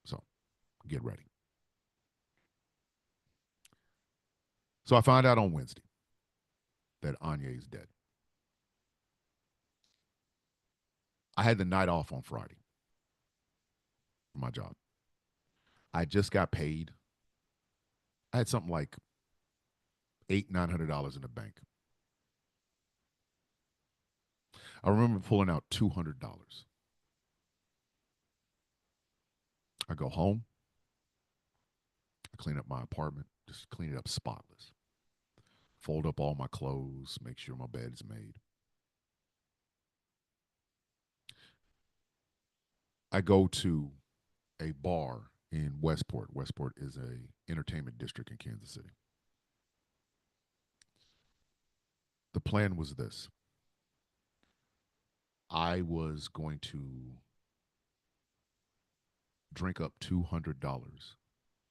So get ready. So I found out on Wednesday that Anya is dead. I had the night off on Friday for my job. I just got paid. I had something like $900 in the bank. I remember pulling out $200. I go home. I clean up my apartment, just clean it up spotless. Fold up all my clothes, make sure my bed is made. I go to a bar in Westport. Westport is a entertainment district in Kansas City. The plan was this. I was going to drink up $200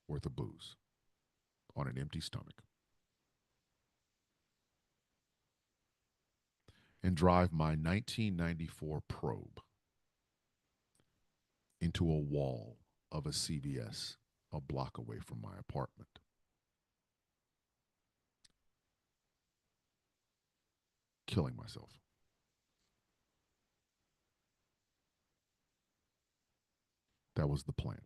worth of booze on an empty stomach and drive my 1994 Probe into a wall of a CVS a block away from my apartment. Killing myself. That was the plan.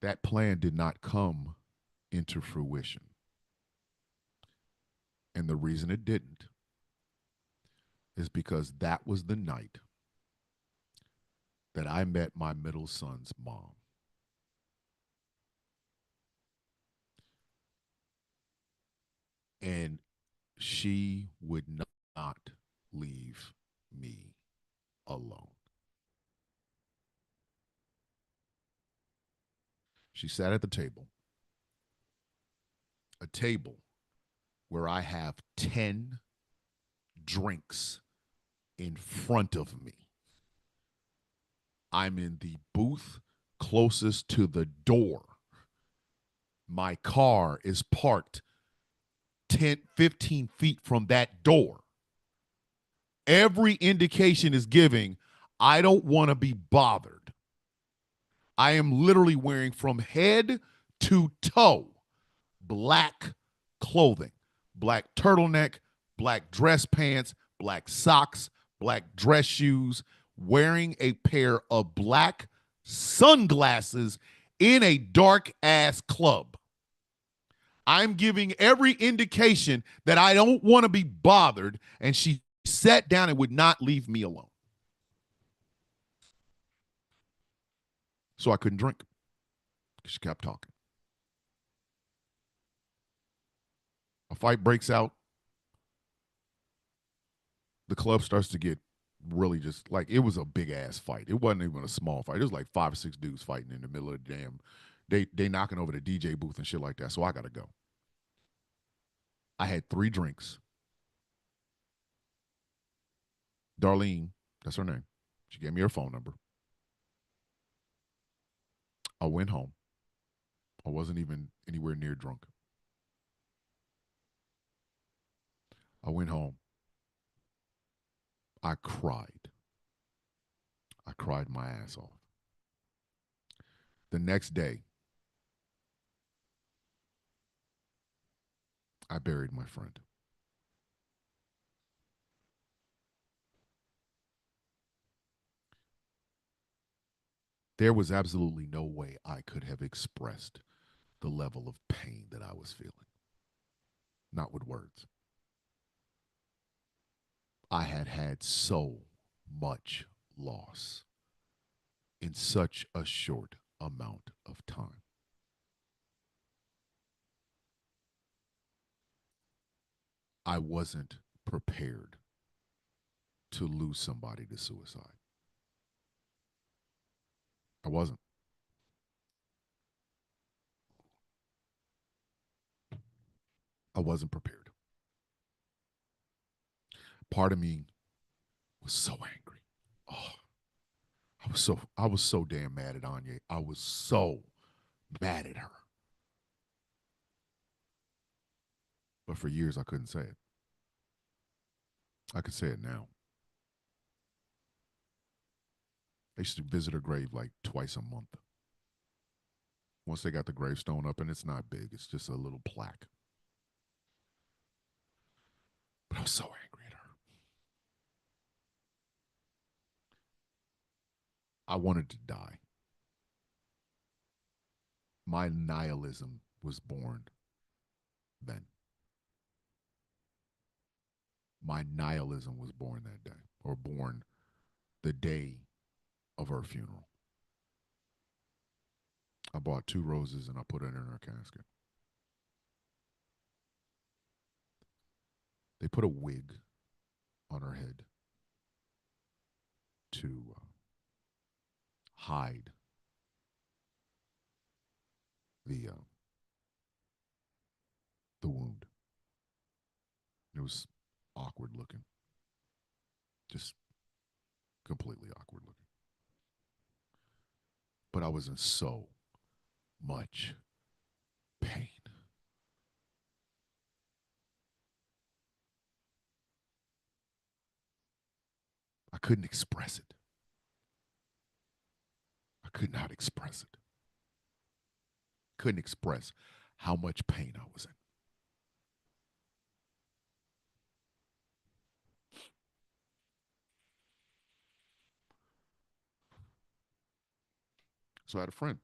That plan did not come into fruition. And the reason it didn't is because that was the night that I met my middle son's mom. And she would not leave me alone. She sat at the table, a table where I have 10 drinks in front of me. I'm in the booth closest to the door. My car is parked 10, 15 feet from that door. Every indication is giving, I don't want to be bothered. I am literally wearing from head to toe black clothing, black turtleneck, black dress pants, black socks, black dress shoes, wearing a pair of black sunglasses in a dark ass club. I'm giving every indication that I don't want to be bothered, and she sat down and would not leave me alone. So I couldn't drink. She kept talking. A fight breaks out. The club starts to get really just like, it was a big ass fight. It wasn't even a small fight. It was like 5 or 6 dudes fighting in the middle of the damn. They knocking over the DJ booth and shit like that. So I gotta go. I had 3 drinks. Darlene, that's her name. She gave me her phone number. I went home. I wasn't even anywhere near drunk. I went home. I cried. I cried my ass off. The next day, I buried my friend. There was absolutely no way I could have expressed the level of pain that I was feeling. Not with words. I had had so much loss in such a short amount of time. I wasn't prepared to lose somebody to suicide. I wasn't. I wasn't prepared. Part of me was so angry. Oh, I was so damn mad at Anya. I was so mad at her. But for years I couldn't say it. I could say it now. I used to visit her grave like twice a month. Once they got the gravestone up, and it's not big, it's just a little plaque. But I was so angry at her. I wanted to die. My nihilism was born then. My nihilism was born that day, or born the day of her funeral. I bought 2 roses and I put it in her casket. They put a wig on her head to hide the wound. It was awkward looking, just completely awkward looking. But I was in so much pain. I couldn't express it. I could not express it. Couldn't express how much pain I was in. So I had a friend.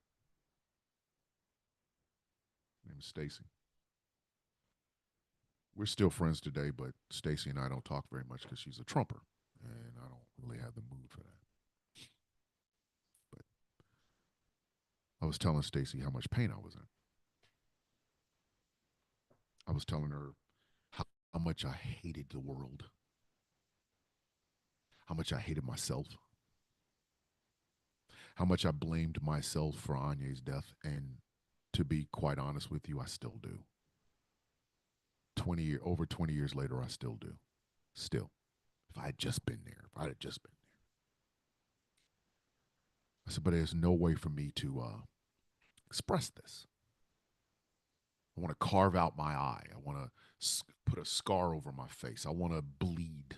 Her name is Stacy. We're still friends today, but Stacy and I don't talk very much because she's a Trumper, and I don't really have the mood for that. But I was telling Stacy how much pain I was in. I was telling her how much I hated the world. how much I hated myself, how much I blamed myself for Anya's death. And to be quite honest with you, I still do. Over 20 years later, I still do. Still. If I had just been there, if I had just been there. I said, but there's no way for me to express this. I want to carve out my eye. I want to put a scar over my face. I want to bleed.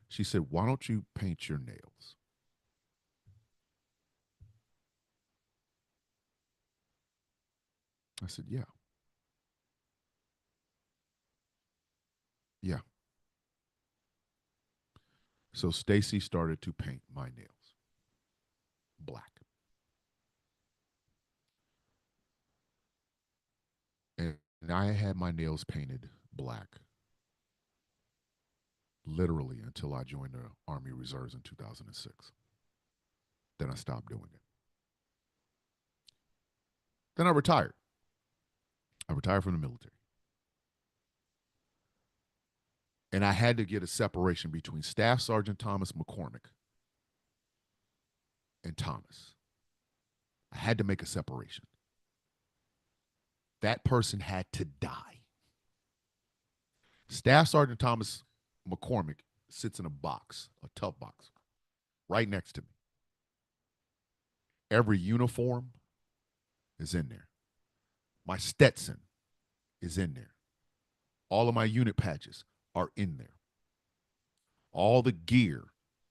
She said, why don't you paint your nails? I said, yeah. Yeah. So Stacy started to paint my nails black. And I had my nails painted black literally until I joined the Army Reserves in 2006. Then I stopped doing it. Then I retired. I retired from the military. And I had to get a separation between Staff Sergeant Thomas McCormick and Thomas. I had to make a separation. That person had to die. Staff Sergeant Thomas McCormick sits in a box, a tough box, right next to me. Every uniform is in there. My Stetson is in there. All of my unit patches are in there. All the gear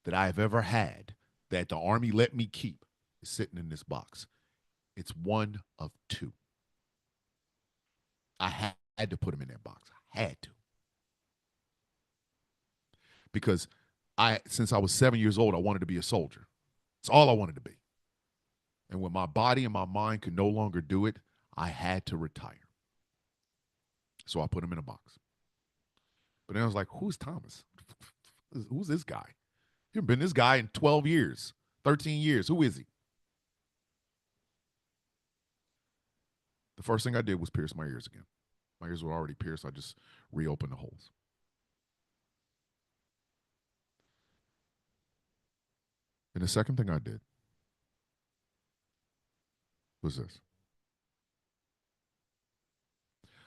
that I've ever had that the Army let me keep is sitting in this box. It's one of two. I had to put them in that box. I had to. Because since I was 7 years old, I wanted to be a soldier. It's all I wanted to be. And when my body and my mind could no longer do it, I had to retire. So I put him in a box. But then I was like, who's Thomas? Who's this guy? You've been this guy in 12 years, 13 years. Who is he? The first thing I did was pierce my ears again. My ears were already pierced. I just reopened the holes. And the second thing I did was this.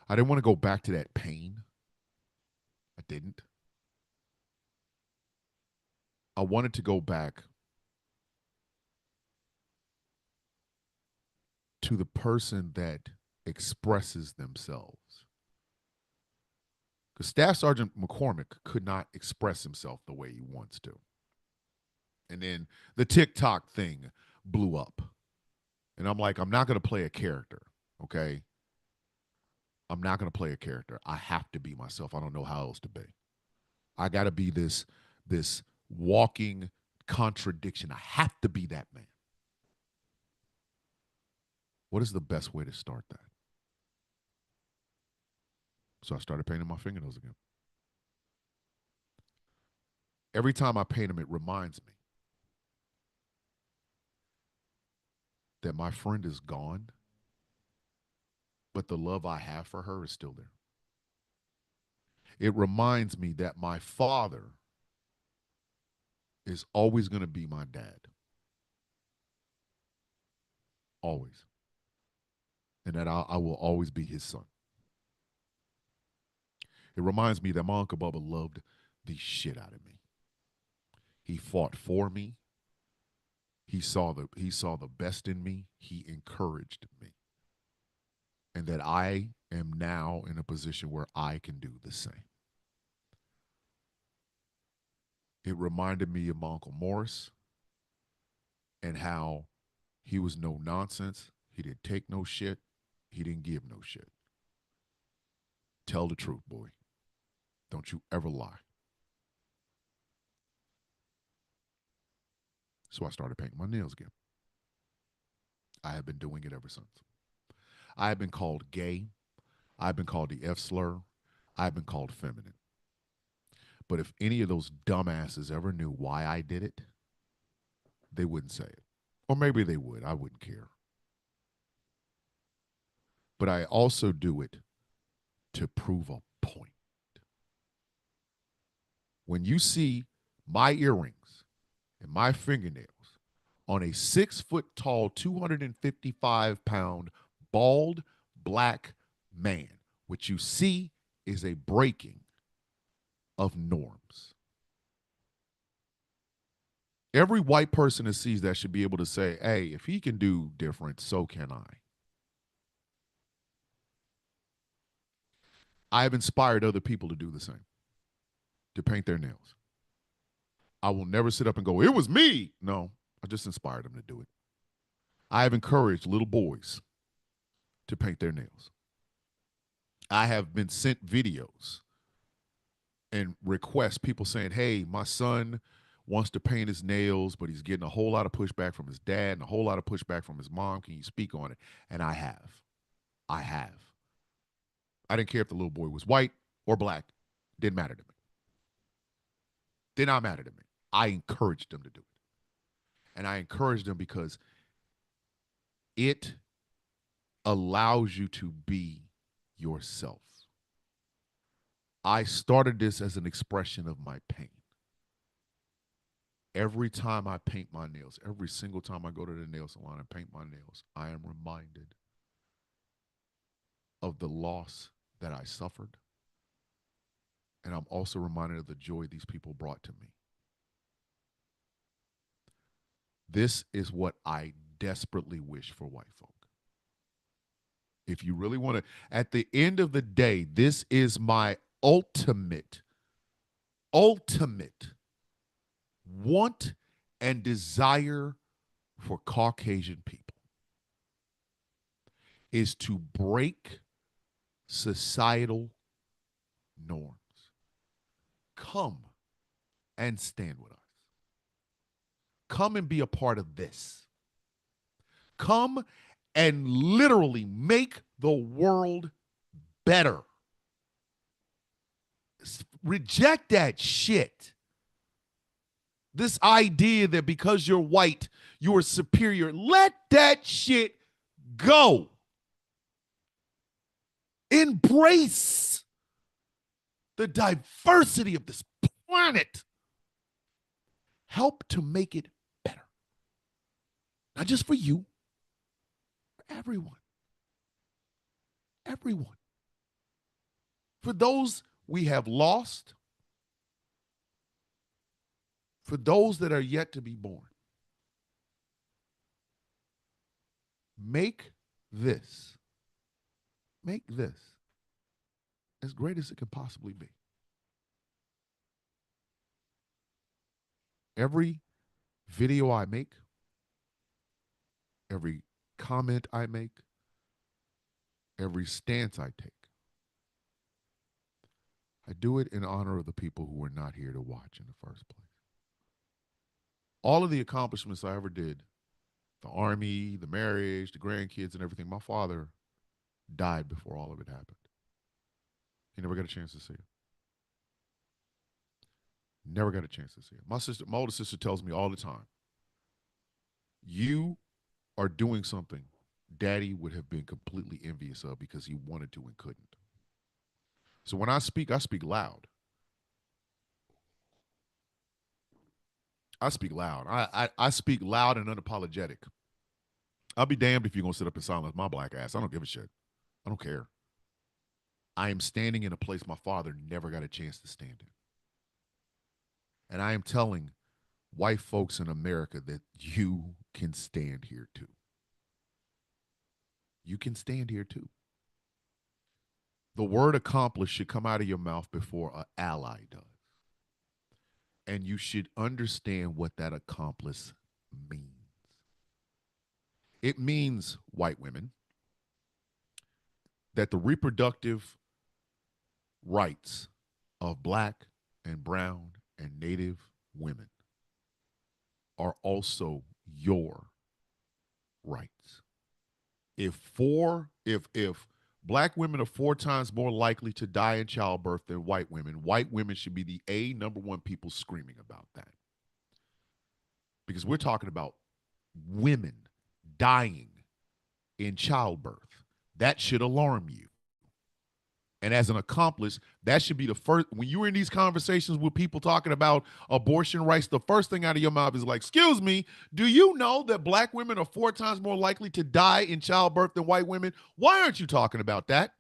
I didn't want to go back to that pain. I didn't. I wanted to go back to the person that expresses themselves. Because Staff Sergeant McCormick could not express himself the way he wants to. And then the TikTok thing blew up. And I'm like, I'm not going to play a character, okay? I'm not going to play a character. I have to be myself. I don't know how else to be. I got to be this walking contradiction. I have to be that man. What is the best way to start that? So I started painting my fingernails again. Every time I paint them, it reminds me that my friend is gone, but the love I have for her is still there. It reminds me that my father is always going to be my dad. Always. And that I will always be his son. It reminds me that my Uncle Bubba loved the shit out of me. He fought for me. He saw the best in me. He encouraged me. And that I am now in a position where I can do the same. It reminded me of my Uncle Morris and how he was no nonsense. He didn't take no shit. He didn't give no shit. Tell the truth, boy. Don't you ever lie. So I started painting my nails again. I have been doing it ever since. I have been called gay. I've been called the F slur. I've been called feminine. But if any of those dumbasses ever knew why I did it, they wouldn't say it. Or maybe they would. I wouldn't care. But I also do it to prove a point. When you see my earrings and my fingernails on a 6 foot tall, 255-pound, bald black man, what you see is a breaking of norms. Every white person that sees that should be able to say, hey, if he can do different, so can I. I have inspired other people to do the same, to paint their nails. I will never sit up and go, it was me. No, I just inspired them to do it. I have encouraged little boys to paint their nails. I have been sent videos and requests, people saying, hey, my son wants to paint his nails, but he's getting a whole lot of pushback from his dad and a whole lot of pushback from his mom. Can you speak on it? And I have. I didn't care if the little boy was white or black. Didn't matter to me. Did not matter to me. I encouraged them to do it. And I encouraged them because it allows you to be yourself. I started this as an expression of my pain. Every time I paint my nails, every single time I go to the nail salon and paint my nails, I am reminded of the loss that I suffered. And I'm also reminded of the joy these people brought to me. This is what I desperately wish for white folk. If you really want to, at the end of the day, this is my ultimate want and desire for Caucasian people is to break societal norms. Come and stand with us. Come and be a part of this. Come and literally make the world better. Reject that shit. This idea that because you're white, you are superior. Let that shit go. Embrace the diversity of this planet. Help to make it better. Not just for you, for everyone. Everyone. For those we have lost, for those that are yet to be born. Make this as great as it can possibly be. Every video I make, every comment I make, every stance I take, I do it in honor of the people who were not here to watch in the first place. All of the accomplishments I ever did, the army, the marriage, the grandkids, and everything, my father died before all of it happened. He never got a chance to see it. Never got a chance to see it. My older sister tells me all the time, you are doing something Daddy would have been completely envious of because he wanted to and couldn't. So when I speak loud. I speak loud. I speak loud and unapologetic. I'll be damned if you're going to sit up and silence my black ass. I don't give a shit. I don't care. I am standing in a place my father never got a chance to stand in. And I am telling white folks in America that you can stand here too. You can stand here too. The word accomplish should come out of your mouth before an ally does. And you should understand what that accomplice means. It means, white women, that the reproductive rights of black and brown and native women are also your rights. If black women are 4 times more likely to die in childbirth than white women should be the number one people screaming about that. Because we're talking about women dying in childbirth. That should alarm you. And as an accomplice, that should be the first. When you're in these conversations with people talking about abortion rights, the first thing out of your mouth is like, excuse me, do you know that black women are 4 times more likely to die in childbirth than white women? Why aren't you talking about that?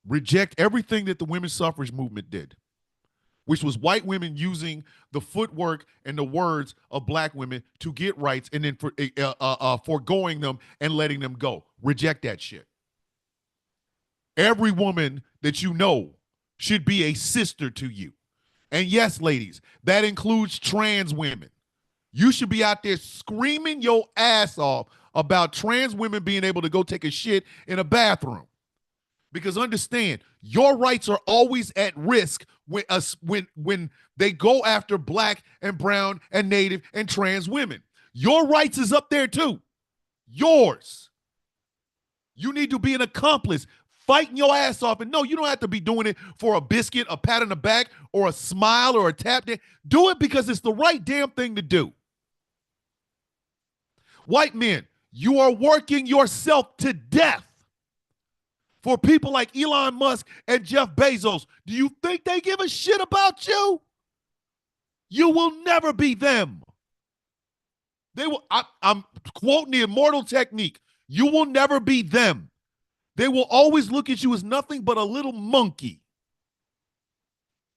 Reject everything that the women's suffrage movement did, which was white women using the footwork and the words of black women to get rights and then foregoing them and letting them go. Reject that shit. Every woman that you know should be a sister to you. And yes, ladies, that includes trans women. You should be out there screaming your ass off about trans women being able to go take a shit in a bathroom. Because understand, your rights are always at risk when they go after black and brown and native and trans women. Your rights is up there too. Yours. You need to be an accomplice, fighting your ass off. And no, you don't have to be doing it for a biscuit, a pat on the back, or a smile or a tap. Do it because it's the right damn thing to do. White men, you are working yourself to death for people like Elon Musk and Jeff Bezos. Do you think they give a shit about you? You will never be them. They will. I'm quoting the immortal technique. You will never be them. They will always look at you as nothing but a little monkey.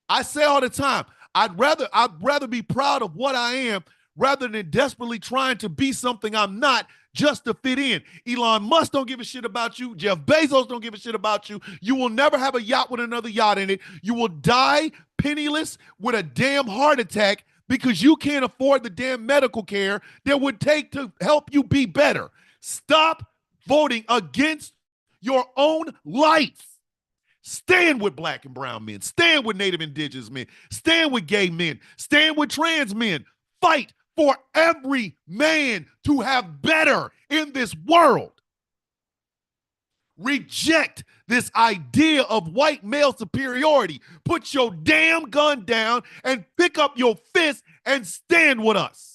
I say all the time, I'd rather be proud of what I am rather than desperately trying to be something I'm not just to fit in. Elon Musk don't give a shit about you. Jeff Bezos don't give a shit about you. You will never have a yacht with another yacht in it. You will die penniless with a damn heart attack because you can't afford the damn medical care that would take to help you be better. Stop voting against your own life. Stand with black and brown men. Stand with native indigenous men. Stand with gay men. Stand with trans men. Fight for every man to have better in this world. Reject this idea of white male superiority. Put your damn gun down and pick up your fist and stand with us.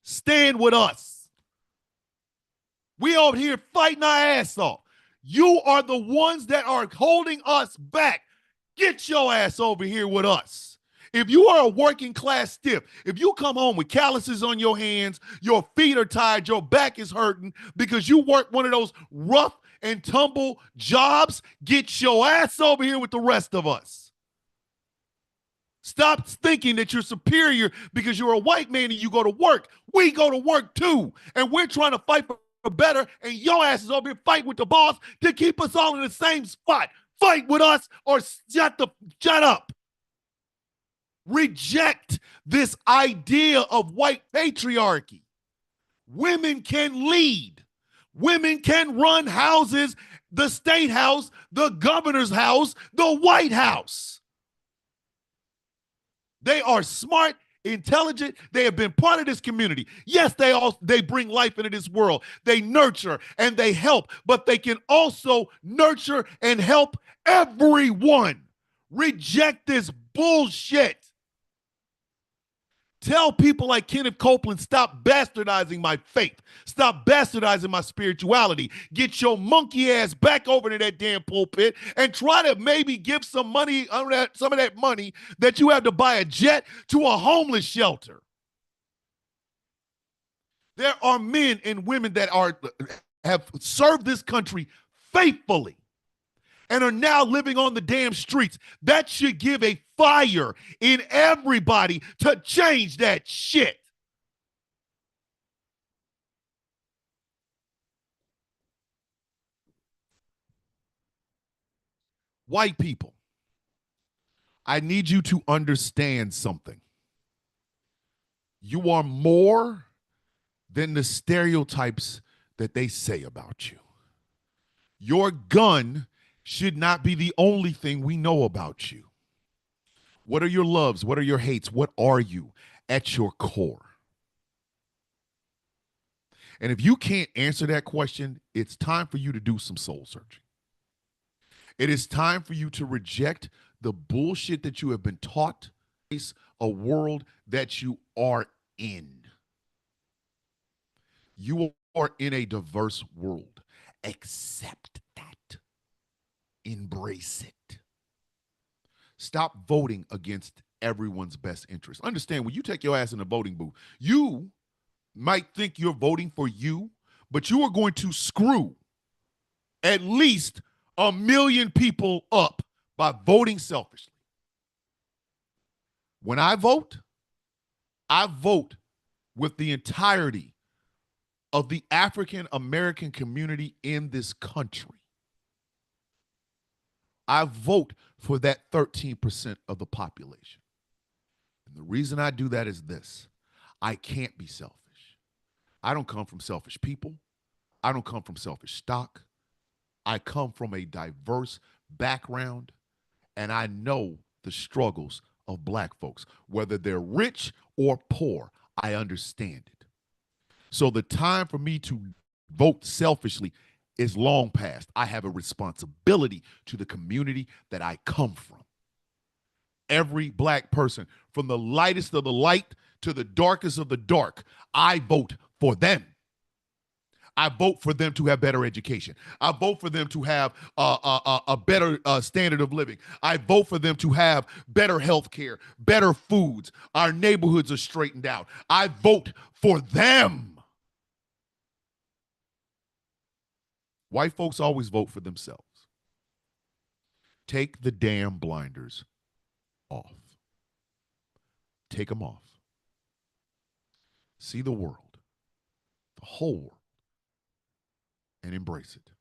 Stand with us. We over here fighting our ass off. You are the ones that are holding us back. Get your ass over here with us. If you are a working class stiff, if you come home with calluses on your hands, your feet are tired, your back is hurting because you work one of those rough and tumble jobs, get your ass over here with the rest of us. Stop thinking that you're superior because you're a white man and you go to work. We go to work too, and we're trying to fight for better, and your ass is over here fighting with the boss to keep us all in the same spot. Fight with us or shut up. Reject this idea of white patriarchy. Women can lead. Women can run houses, the state house, the governor's house, the White House. They are smart, intelligent. They have been part of this community. Yes, they bring life into this world. They nurture and they help, but they can also nurture and help everyone. Reject this bullshit. Tell people like Kenneth Copeland, stop bastardizing my faith. Stop bastardizing my spirituality. Get your monkey ass back over to that damn pulpit and try to maybe give some money, some of that money that you have to buy a jet to a homeless shelter. There are men and women that have served this country faithfully and are now living on the damn streets. That should give a fire in everybody to change that shit. White people, I need you to understand something. You are more than the stereotypes that they say about you. Your gun should not be the only thing we know about you. What are your loves? What are your hates? What are you at your core? And if you can't answer that question, it's time for you to do some soul searching. It is time for you to reject the bullshit that you have been taught, a world that you are in. You are in a diverse world. Accept that. Embrace it. Stop voting against everyone's best interest. Understand, when you take your ass in the voting booth, you might think you're voting for you, but you are going to screw at least 1 million people up by voting selfishly. When I vote with the entirety of the African American community in this country. I vote for that 13% of the population. And the reason I do that is this: I can't be selfish. I don't come from selfish people. I don't come from selfish stock. I come from a diverse background, and I know the struggles of black folks. Whether they're rich or poor, I understand it. So the time for me to vote selfishly is long past. I have a responsibility to the community that I come from. Every black person, from the lightest of the light to the darkest of the dark, I vote for them. I vote for them to have better education. I vote for them to have a better standard of living. I vote for them to have better health care, better foods. Our neighborhoods are straightened out. I vote for them. White folks always vote for themselves. Take the damn blinders off. Take them off. See the world, the whole world, and embrace it.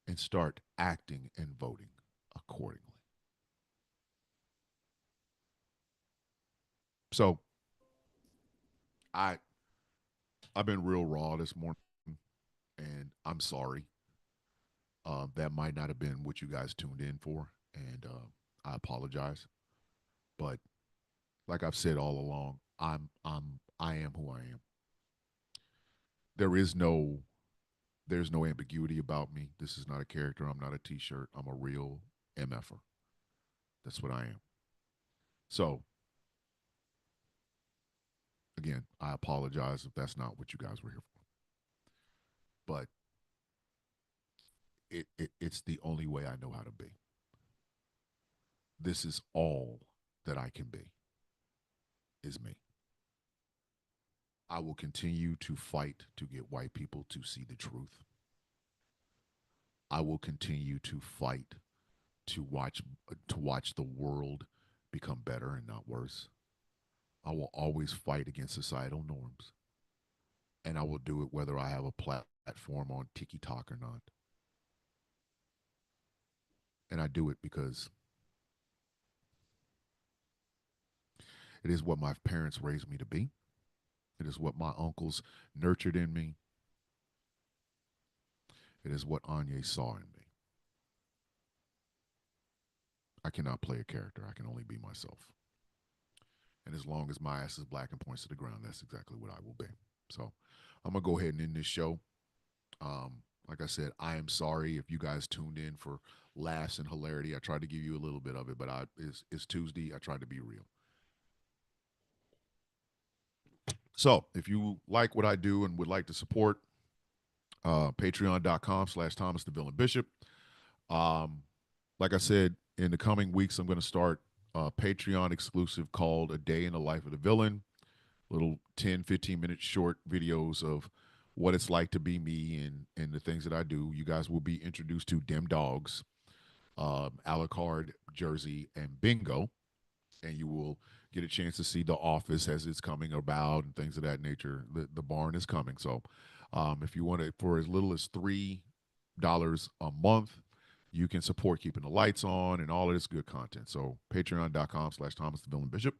And start acting and voting accordingly. So, I've been real raw this morning, and I'm sorry. That might not have been what you guys tuned in for, and I apologize. But like I've said all along, I am who I am. There is no there's no ambiguity about me. This is not a character. I'm not a t-shirt. I'm a real MFer. That's what I am. So again, I apologize if that's not what you guys were here for. But it's the only way I know how to be. This is all that I can be, is me. I will continue to fight to get white people to see the truth. I will continue to fight to watch the world become better and not worse. I will always fight against societal norms. And I will do it whether I have a platform on TikTok or not. And I do it because it is what my parents raised me to be. It is what my uncles nurtured in me. It is what Anya saw in me. I cannot play a character. I can only be myself. And as long as my ass is black and points to the ground, that's exactly what I will be. So I'm going to go ahead and end this show. Like I said, I am sorry if you guys tuned in for laughs and hilarity. I tried to give you a little bit of it, but it's Tuesday. I tried to be real. So if you like what I do and would like to support, patreon.com/Thomas the Villain Bishop. Like I said, in the coming weeks, I'm going to start a Patreon exclusive called A Day in the Life of the Villain. Little 10, 15-minute short videos of what it's like to be me and the things that I do. You guys will be introduced to Dem Dogs, Alucard, Jersey, and Bingo. And you will get a chance to see The Office as it's coming about and things of that nature. The barn is coming. So if you want it for as little as $3 a month, you can support keeping the lights on and all of this good content. So patreon.com/Thomas the Villain Bishop.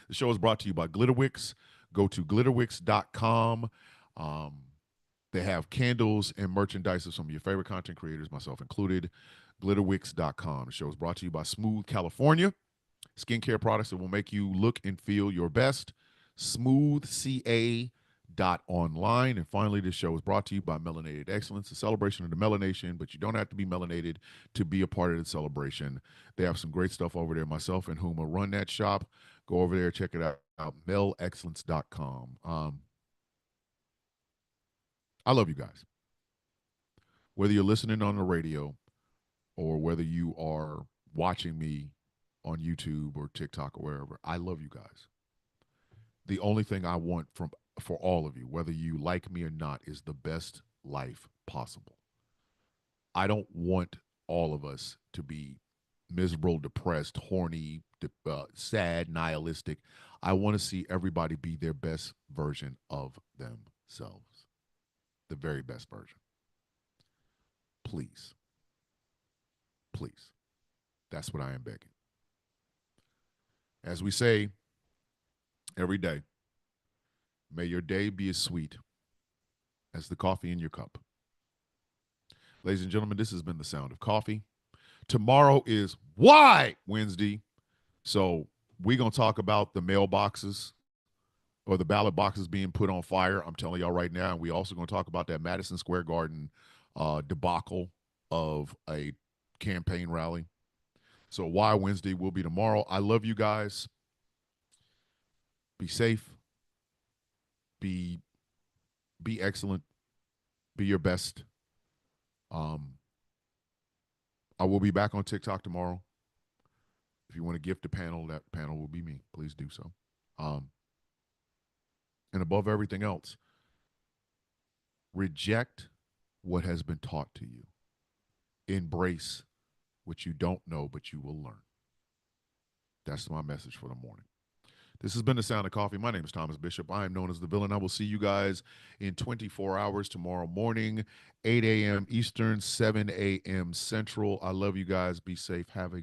The show is brought to you by Glitterwix. Go to glitterwix.com. They have candles and merchandise of some of your favorite content creators, myself included. Glitterwix.com. The show is brought to you by Smooth California. Skincare products that will make you look and feel your best. SmoothCA.online. And finally, this show is brought to you by Melanated Excellence, a celebration of the melanation, but you don't have to be melanated to be a part of the celebration. They have some great stuff over there. Myself and Huma run that shop. Go over there, check it out, melexcellence.com. I love you guys. Whether you're listening on the radio or whether you are watching me on YouTube or TikTok or wherever, I love you guys. The only thing I want from for all of you, whether you like me or not, is the best life possible. I don't want all of us to be miserable, depressed, horny, sad, nihilistic. I want to see everybody be their best version of themselves, the very best version. Please, please. That's what I am begging. As we say every day, may your day be as sweet as the coffee in your cup. Ladies and gentlemen, this has been The Sound of Coffee. Tomorrow is Why Wednesday. So we're going to talk about the mailboxes or the ballot boxes being put on fire. I'm telling y'all right now. And we also going to talk about that Madison Square Garden debacle of a campaign rally. So Why Wednesday will be tomorrow. I love you guys. Be safe. Be excellent. Be your best. I will be back on TikTok tomorrow. If you want to gift a panel, that panel will be me. Please do so. And above everything else, reject what has been taught to you. Embrace what you don't know, but you will learn. That's my message for the morning. This has been The Sound of Coffee. My name is Thomas Bishop. I am known as The Villain. I will see you guys in 24 hours tomorrow morning, 8 a.m. Eastern, 7 a.m. Central. I love you guys. Be safe. Have a